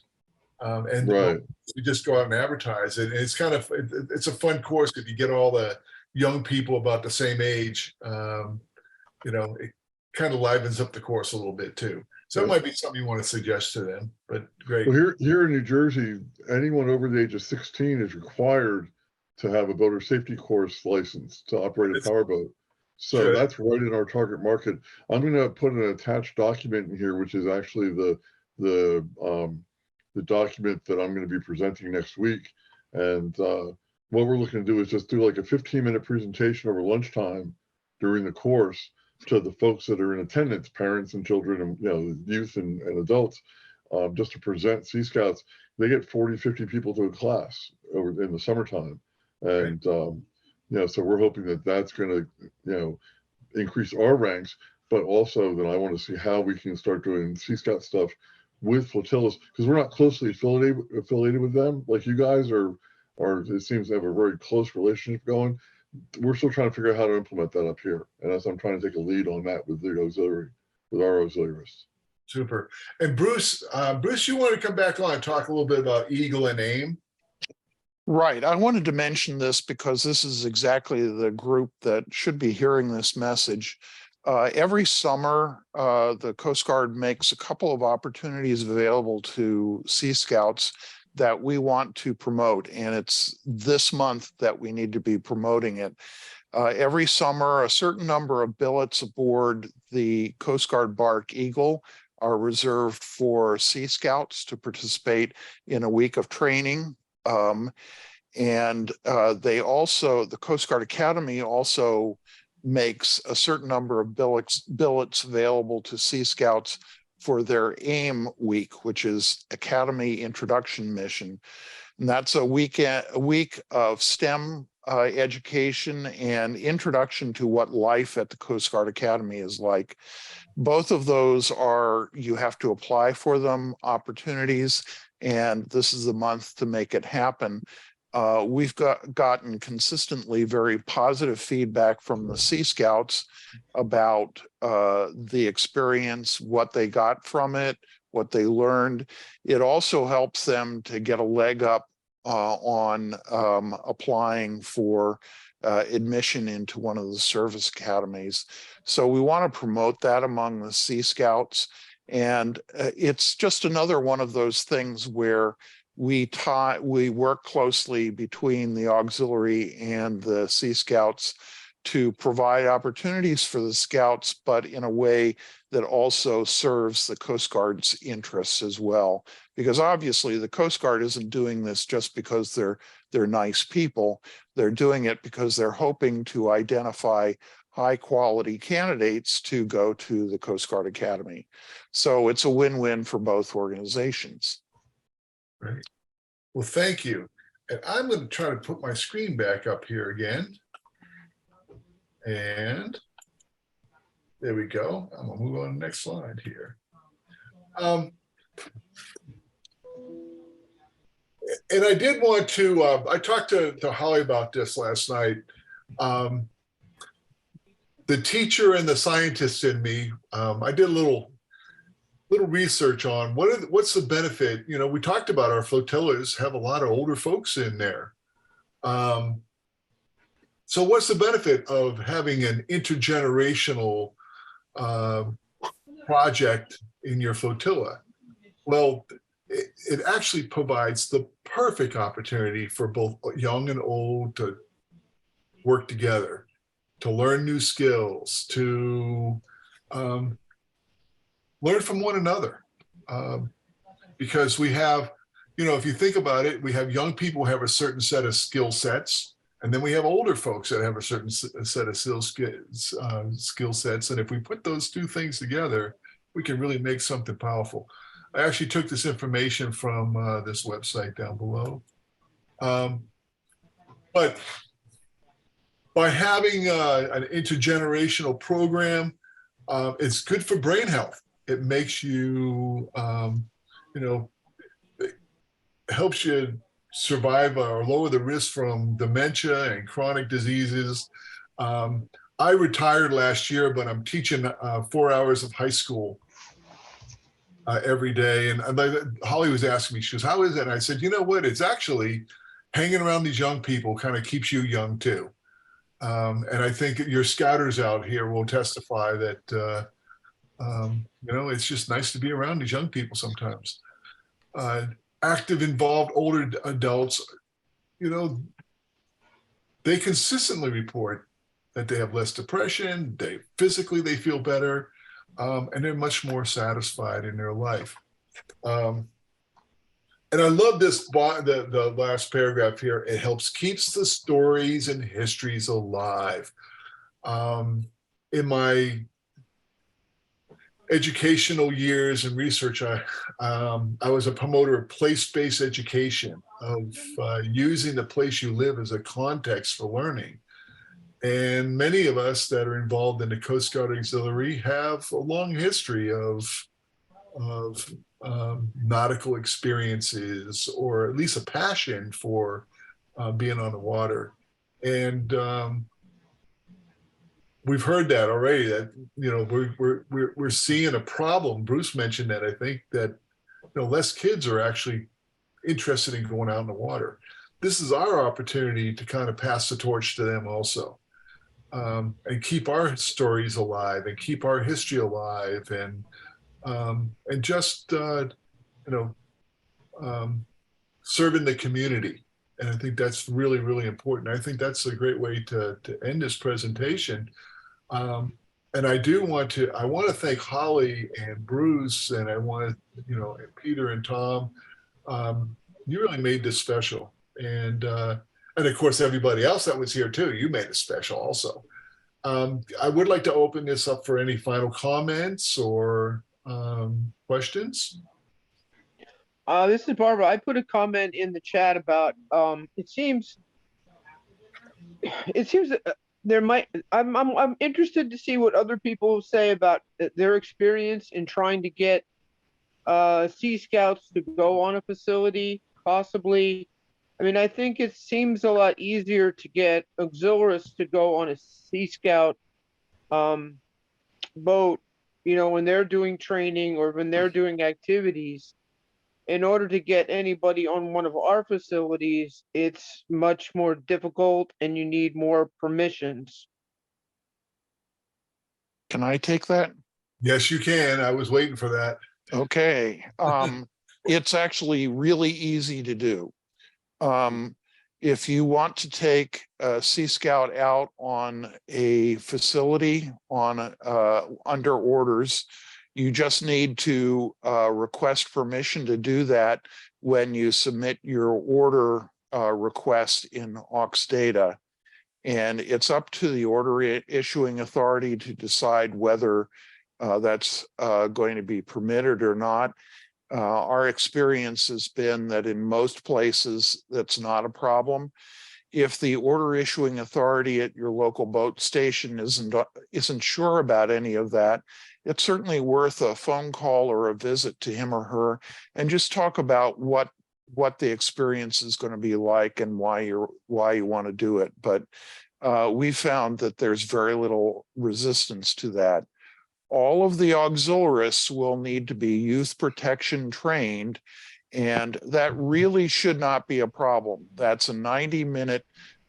And right. We just go out and advertise it. And it's it's a fun course if you get all the young people about the same age. It kind of livens up the course a little bit too. So it might be something you want to suggest to them, but great. Well, here in New Jersey, anyone over the age of 16 is required to have a boater safety course license to operate a powerboat. So sure. That's right in our target market. I'm going to put an attached document in here, which is actually the document that I'm going to be presenting next week. And what we're looking to do is just do like a 15-minute presentation over lunchtime during the course to the folks that are in attendance, parents and children, and youth and adults, just to present Sea Scouts. They get 40, 50 people to a class over in the summertime. And, so we're hoping that that's going to, increase our ranks, but also that I want to see how we can start doing Sea Scout stuff with flotillas, because we're not closely affiliated with them like you guys are. It seems to have a very close relationship going. We're still trying to figure out how to implement that up here. And as I'm trying to take a lead on that with the auxiliary, with our auxiliarists. Super. And Bruce, you want to come back on and talk a little bit about Eagle and AIM? Right. I wanted to mention this because this is exactly the group that should be hearing this message. Every summer, the Coast Guard makes a couple of opportunities available to Sea Scouts that we want to promote, and it's this month that we need to be promoting it. Every summer, a certain number of billets aboard the Coast Guard Bark Eagle are reserved for Sea Scouts to participate in a week of training. And the Coast Guard Academy also makes a certain number of billets available to Sea Scouts for their AIM week, which is Academy Introduction Mission. And that's a week of STEM education and introduction to what life at the Coast Guard Academy is like. Both of those you have to apply for them, opportunities, and this is the month to make it happen. We've gotten consistently very positive feedback from the Sea Scouts about the experience, what they got from it, what they learned. It also helps them to get a leg up on applying for admission into one of the service academies. So we want to promote that among the Sea Scouts. And it's just another one of those things where we work closely between the auxiliary and the Sea Scouts to provide opportunities for the Scouts, but in a way that also serves the Coast Guard's interests as well. Because obviously the Coast Guard isn't doing this just because they're nice people. They're doing it because they're hoping to identify high quality candidates to go to the Coast Guard Academy. So it's a win-win for both organizations. Right. Well, thank you. And I'm going to try to put my screen back up here again. And there we go. I'm going to move on to the next slide here. And I did want to, I talked to Holly about this last night. The teacher and the scientist in me, I did a little research on what's the benefit. You know, we talked about our flotillas have a lot of older folks in there. So what's the benefit of having an intergenerational project in your flotilla? Well, it actually provides the perfect opportunity for both young and old to work together, to learn new skills, to learn from one another. Because we have, you know, if you think about it, we have young people who have a certain set of skill sets, and then we have older folks that have a certain set of skill sets. And if we put those two things together, we can really make something powerful. I actually took this information from this website down below. But by having an intergenerational program, it's good for brain health. It makes you, you know, it helps you survive or lower the risk from dementia and chronic diseases. I retired last year, but I'm teaching 4 hours of high school every day. And Holly was asking me, she goes, how is it? And I said, you know what? It's actually hanging around these young people kind of keeps you young too. And I think your scouters out here will testify that, you know, it's just nice to be around these young people sometimes. Active, involved older adults, you know, they consistently report that they have less depression, they feel better, and they're much more satisfied in their life. And I love this, the last paragraph here. It helps keeps the stories and histories alive. In my educational years and research, I was a promoter of place-based education, of using the place you live as a context for learning. And many of us that are involved in the Coast Guard Auxiliary have a long history of nautical experiences, or at least a passion for being on the water. And we've heard that already, that, you know, we're seeing a problem. Bruce mentioned that, I think, that, you know, less kids are actually interested in going out in the water. this is our opportunity to kind of pass the torch to them also, and keep our stories alive and keep our history alive, and just serving the community. And I think that's really, really important. I think that's a great way to end this presentation. And I want to thank Holly and Bruce, and I want to, and Peter and Tom. You really made this special. And of course, everybody else that was here too, you made it special also. I would like to open this up for any final comments or questions. This is Barbara. I put a comment in the chat about, it seems there might, I'm interested to see what other people say about their experience in trying to get Sea Scouts to go on a facility, possibly. I mean, I think it seems a lot easier to get auxiliaries to go on a Sea Scout boat, when they're doing training or when they're doing activities. In order to get anybody on one of our facilities, it's much more difficult and you need more permissions. Can I take that? Yes, you can. I was waiting for that. Okay. It's actually really easy to do. If you want to take a Sea Scout out on a facility under orders, you just need to request permission to do that when you submit your order request in AuxData. And it's up to the order issuing authority to decide whether that's going to be permitted or not. Our experience has been that in most places, that's not a problem. If the order issuing authority at your local boat station isn't sure about any of that, it's certainly worth a phone call or a visit to him or her and just talk about what the experience is going to be like and why you want to do it. But we found that there's very little resistance to that. All of the auxiliaries will need to be youth protection trained, and that really should not be a problem. That's a 90-minute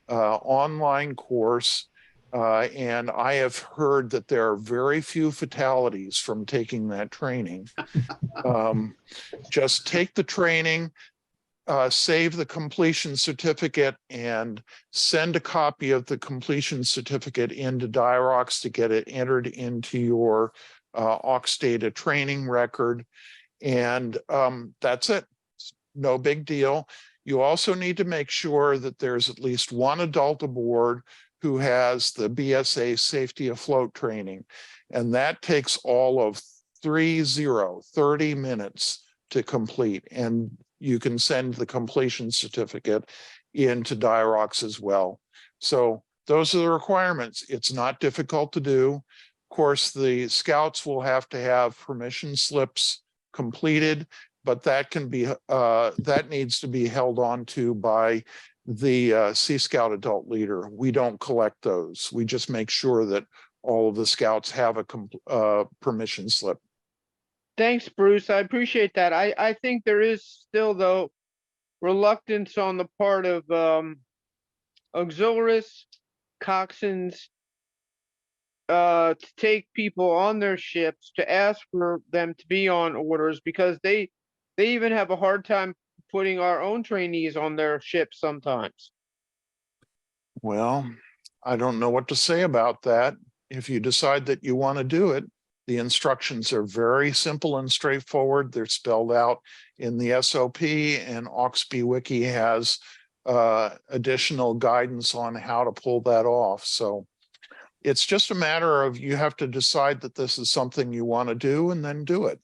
online course, and I have heard that there are very few fatalities from taking that training. Just take the training, save the completion certificate, and send a copy of the completion certificate into Dirox to get it entered into your AuxData training record. And that's it. No big deal. You also need to make sure that there's at least one adult aboard who has the BSA safety afloat training. And that takes all of 30 minutes to complete. And you can send the completion certificate into Dirox as well. So those are the requirements. It's not difficult to do. Of course, the scouts will have to have permission slips completed, but that can be that needs to be held on to by the Sea Scout adult leader. We don't collect those. We just make sure that all of the scouts have a permission slip. Thanks, Bruce. I appreciate that. I think there is still, though, reluctance on the part of auxiliaries, coxswains, to take people on their ships, to ask for them to be on orders, because they even have a hard time putting our own trainees on their ships sometimes. Well, I don't know what to say about that. If you decide that you want to do it, the instructions are very simple and straightforward. They're spelled out in the SOP, and AuxBWiki has additional guidance on how to pull that off. So it's just a matter of you have to decide that this is something you want to do and then do it.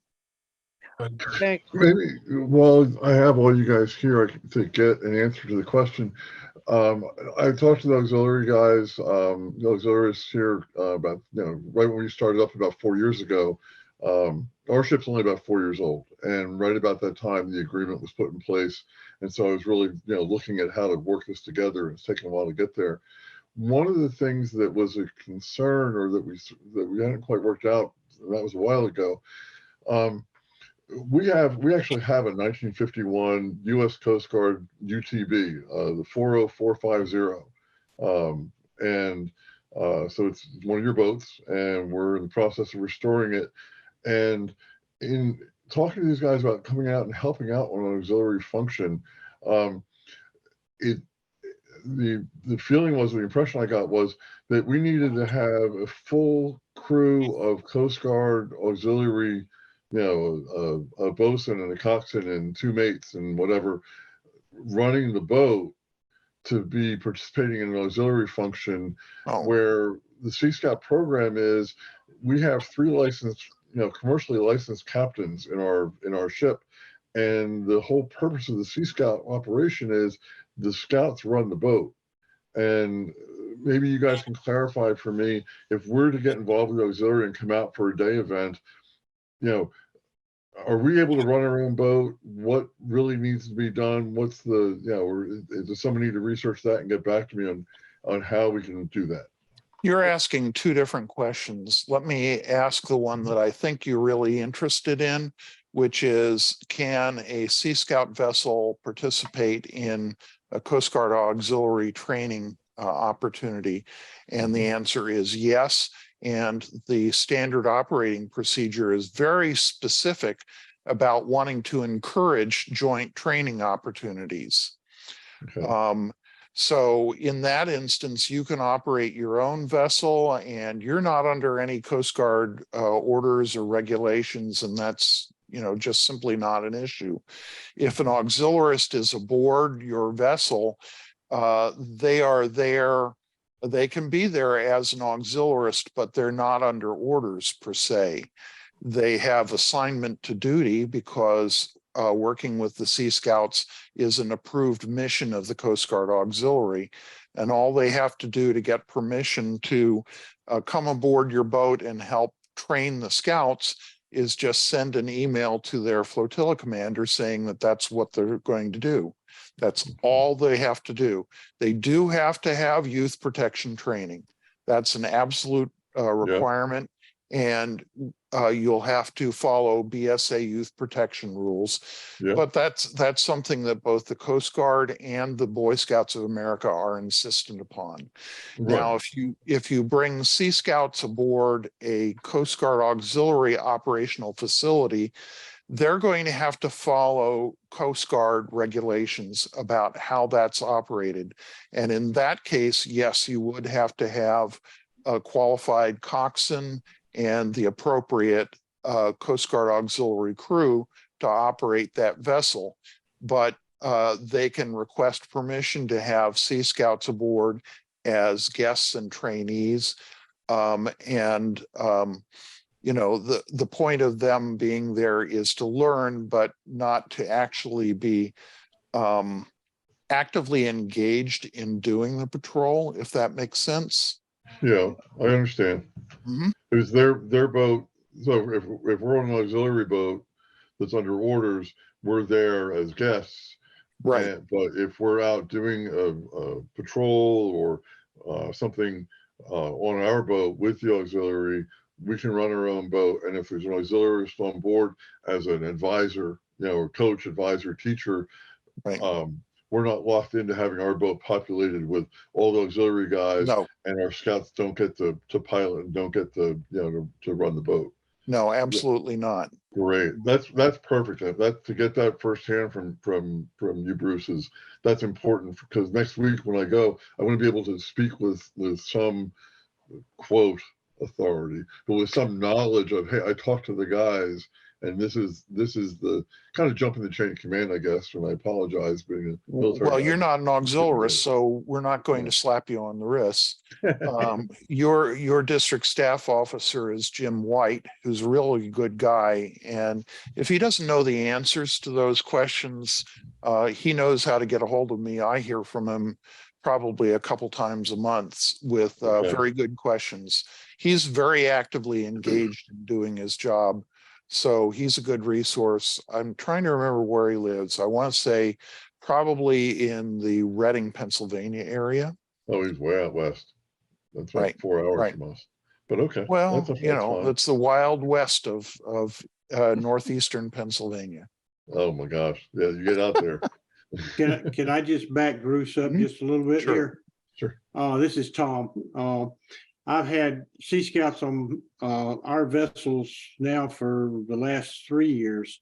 Thanks. Maybe while I have all you guys here to get an answer to the question, I talked to the auxiliary guys, the auxiliaries here about, right when we started up about 4 years ago. Our ship's only about 4 years old, and right about that time, the agreement was put in place. And so I was really, looking at how to work this together. It's taken a while to get there. One of the things that was a concern, or that we hadn't quite worked out, and that was a while ago, we actually have a 1951 U.S. Coast Guard UTV, the 40450. And so it's one of your boats, and we're in the process of restoring it. And in talking to these guys about coming out and helping out on an auxiliary function, the feeling was, the impression I got was that we needed to have a full crew of Coast Guard auxiliary, a bosun and a coxswain and two mates and whatever, running the boat to be participating in an auxiliary function. Oh. Where the Sea Scout program is, we have 3 licensed, commercially licensed captains in our ship. And the whole purpose of the Sea Scout operation is the scouts run the boat. And maybe you guys can clarify for me, if we're to get involved with auxiliary and come out for a day event, are we able to run our own boat? What really needs to be done? What's the, does somebody need to research that and get back to me on how we can do that? You're asking 2 different questions. Let me ask the one that I think you're really interested in, which is, can a Sea Scout vessel participate in a Coast Guard auxiliary training opportunity? And the answer is yes. And the standard operating procedure is very specific about wanting to encourage joint training opportunities. Okay. So in that instance, you can operate your own vessel and you're not under any Coast Guard orders or regulations, and that's just simply not an issue. If an auxiliarist is aboard your vessel, they are there. They can be there as an auxiliarist, but they're not under orders per se. They have assignment to duty because working with the Sea Scouts is an approved mission of the Coast Guard Auxiliary. And all they have to do to get permission to come aboard your boat and help train the scouts is just send an email to their flotilla commander saying that that's what they're going to do. That's all they have to do. They do have to have youth protection training. That's an absolute requirement. And you'll have to follow BSA youth protection rules. Yeah. But that's something that both the Coast Guard and the Boy Scouts of America are insistent upon. Right. Now, if you bring Sea Scouts aboard a Coast Guard auxiliary operational facility, they're going to have to follow Coast Guard regulations about how that's operated. And in that case, yes, you would have to have a qualified coxswain and the appropriate Coast Guard auxiliary crew to operate that vessel. But they can request permission to have Sea Scouts aboard as guests and trainees. The point of them being there is to learn, but not to actually be actively engaged in doing the patrol, if that makes sense. Yeah, I understand. Mhm. It's their boat. So if we're on an auxiliary boat that's under orders, we're there as guests. Right. But if we're out doing a patrol or something on our boat with the auxiliary, we can run our own boat. And if there's an auxiliarist on board as an advisor, or coach, advisor, teacher, Right. We're not locked into having our boat populated with all the auxiliary guys. No. And our scouts don't get to pilot and don't get to run the boat. No, absolutely not. Great. That's perfect. That to get that firsthand from you, Bruce, that's important, because next week when I go, I want to be able to speak with some quote authority, but with some knowledge of, hey, I talked to the guys, and this is the kind of jumping the chain of command, I guess. And I apologize being a military. Well, you're not an auxiliarist, so we're not going to slap you on the wrist. Your district staff officer is Jim White, who's a really good guy. And if he doesn't know the answers to those questions, he knows how to get a hold of me. I hear from him probably a couple times a month with very good questions. He's very actively engaged in doing his job. So he's a good resource. I'm trying to remember where he lives. I want to say probably in the Reading, Pennsylvania area. Oh, he's way out west. That's like Right. 4 hours Right. from us. But okay. Well, that's fine. it's the wild west of northeastern Pennsylvania. Oh my gosh. Yeah, you get out there. Can I just back Bruce up just a little bit Sure. here? Sure. This is Tom. I've had Sea Scouts on our vessels now for the last 3 years.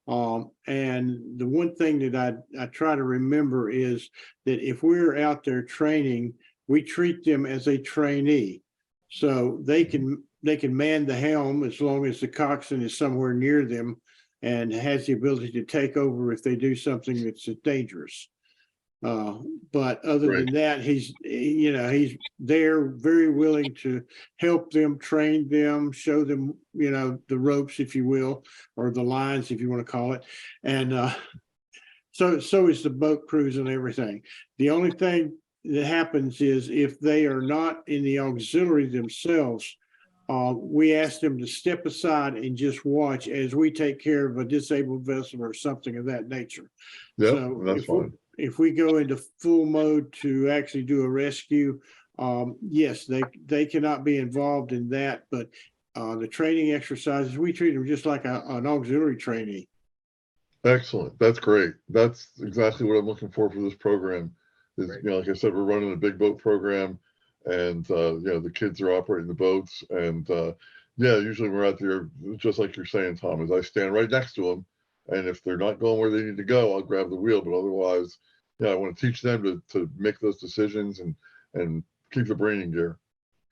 And the one thing that I try to remember is that if we're out there training, we treat them as a trainee. So they can man the helm as long as the coxswain is somewhere near them and has the ability to take over if they do something that's dangerous. But other Right. than that, he's there very willing to help them, train them, show them, the ropes, if you will, or the lines, if you want to call it. And so is the boat crews and everything. The only thing that happens is if they are not in the auxiliary themselves, we ask them to step aside and just watch as we take care of a disabled vessel or something of that nature. Yeah, So that's fine. if we go into full mode to actually do a rescue, yes, they cannot be involved in that, but the training exercises, we treat them just like an auxiliary trainee. Excellent. That's great. That's exactly what I'm looking for this program. Is, Right. like I said, we're running a big boat program, and the kids are operating the boats, and usually we're out there just like you're saying, Tom. Is I stand right next to them, and if they're not going where they need to go, I'll grab the wheel. But otherwise, I want to teach them to make those decisions and keep the brain in gear.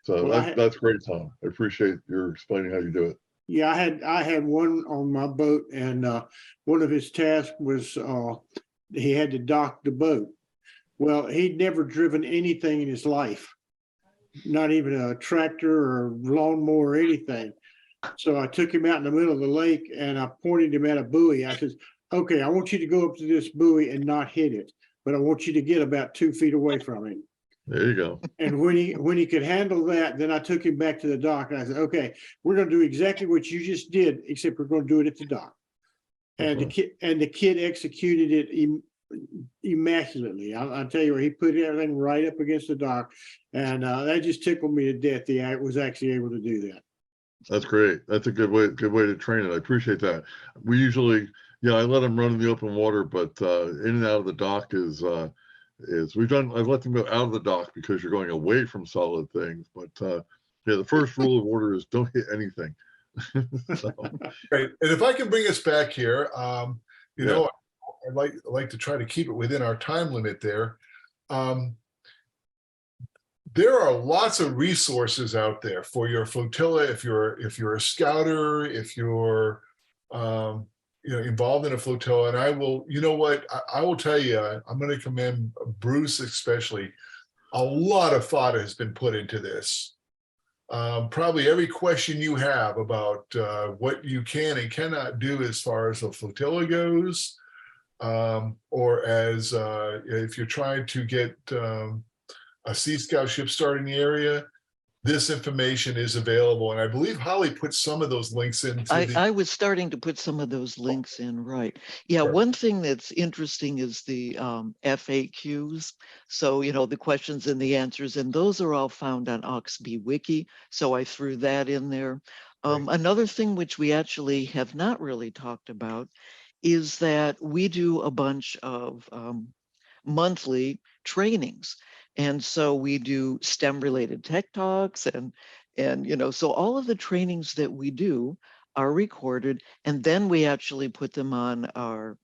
So Well, that's great, Tom. I appreciate your explaining how you do it. Yeah, I had one on my boat, and one of his tasks was he had to dock the boat. Well, he'd never driven anything in his life, not even a tractor or lawnmower or anything. So I took him out in the middle of the lake and I pointed him at a buoy. I said, okay, I want you to go up to this buoy and not hit it, but I want you to get about 2 feet away from him. There you go. And when he could handle that, then I took him back to the dock and I said, okay, we're going to do exactly what you just did, except we're going to do it at the dock. And the kid executed it immaculately. I'll tell you what, he put everything right up against the dock, and that just tickled me to death. I was actually able to do that. That's great. That's a good way to train it. I appreciate that. We usually, I let them run in the open water, but in and out of the dock is I've let them go out of the dock because you're going away from solid things. But the first rule of order is don't hit anything. So, Right. And if I can bring us back here, I'd like to try to keep it within our time limit there. There are lots of resources out there for your flotilla. If you're a scouter, if you're involved in a flotilla, and I will, I will tell you, I'm going to commend Bruce especially. A lot of thought has been put into this. Probably every question you have about what you can and cannot do as far as a flotilla goes, or as if you're trying to get a Sea Scout ship started in the area, this information is available. And I believe Holly put some of those links into I was starting to put some of those links in, right. Yeah, Right. One thing that's interesting is the FAQs. So, the questions and the answers, and those are all found on AuxB Wiki. So I threw that in there. Right. Another thing which we actually have not really talked about is that we do a bunch of monthly trainings. And so we do STEM related tech talks and so all of the trainings that we do are recorded, and then we actually put them on our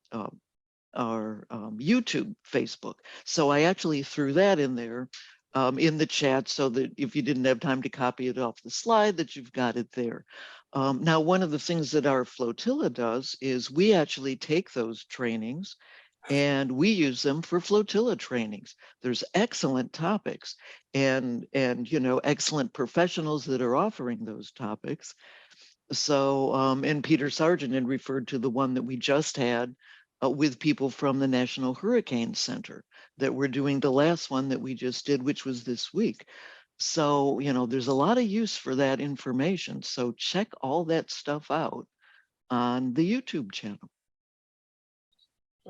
YouTube, Facebook. So I actually threw that in there in the chat so that if you didn't have time to copy it off the slide, that you've got it there. Now, one of the things that our flotilla does is we actually take those trainings and we use them for flotilla trainings. There's excellent topics and excellent professionals that are offering those topics. So, and Peter Sargent had referred to the one that we just had with people from the National Hurricane Center that we're doing the last one that we just did, which was this week. So, there's a lot of use for that information. So check all that stuff out on the YouTube channel.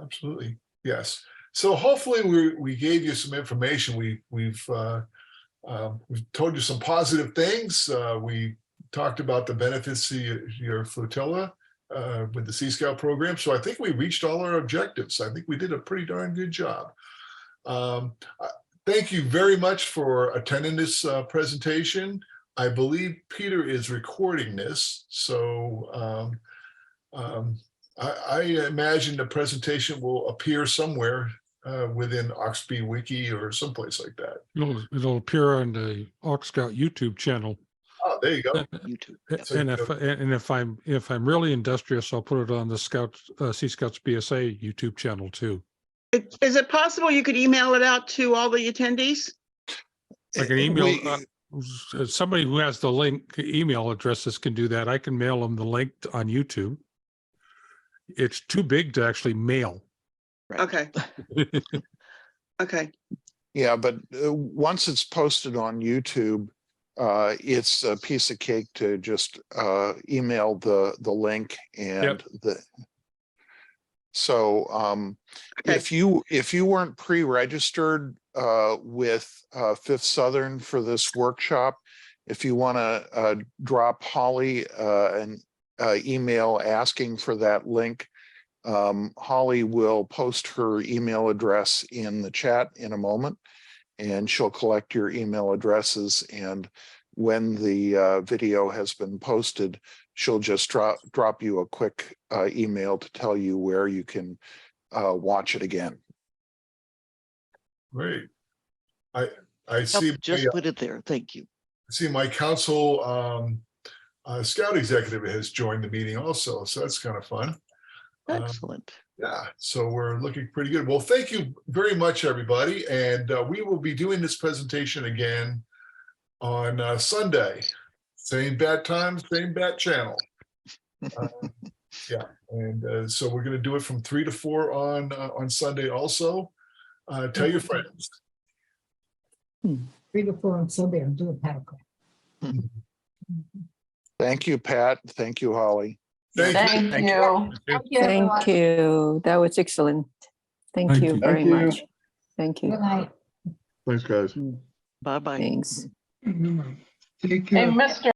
Absolutely. Yes. So hopefully we gave you some information. We've told you some positive things. We talked about the benefits to your flotilla. with the Sea Scout program. So I think we reached all our objectives. I think we did a pretty darn good job. Thank you very much for attending this presentation. I believe Peter is recording this, so I imagine the presentation will appear somewhere within AuxB Wiki or someplace like that. It'll appear on the AuxScout YouTube channel. Oh, there you go. YouTube. So And you if I'm really industrious, I'll put it on the Sea Scouts BSA YouTube channel too. Is it possible you could email it out to all the attendees? I can email somebody who has the link email addresses can do that. I can mail them the link on YouTube. It's too big to actually mail. Okay. Okay. Yeah, but once it's posted on YouTube, it's a piece of cake to just email the link and so Okay. if you weren't pre-registered with Fifth Southern for this workshop, if you want to drop Holly an email asking for that link, Holly will post her email address in the chat in a moment, and she'll collect your email addresses. And when the video has been posted, she'll just drop you a quick email to tell you where you can watch it again. Great. I see. Just put it there. Thank you. See my council scout executive has joined the meeting also, so that's kind of fun. Excellent. Yeah, so we're looking pretty good. Well, thank you very much, everybody. And we will be doing this presentation again on Sunday. Same bat time, same bat channel. Yeah, and so we're going to do it from 3 to 4 on Sunday also. Tell your friends. 3 to 4 on Sunday, I'm doing paragraph. Thank you, Pat. Thank you, Holly. Thank you. Thank you. That was excellent. Thank you very much. Thank you. Good night. Thanks, guys. Bye-bye. Thanks. Hey, Mr.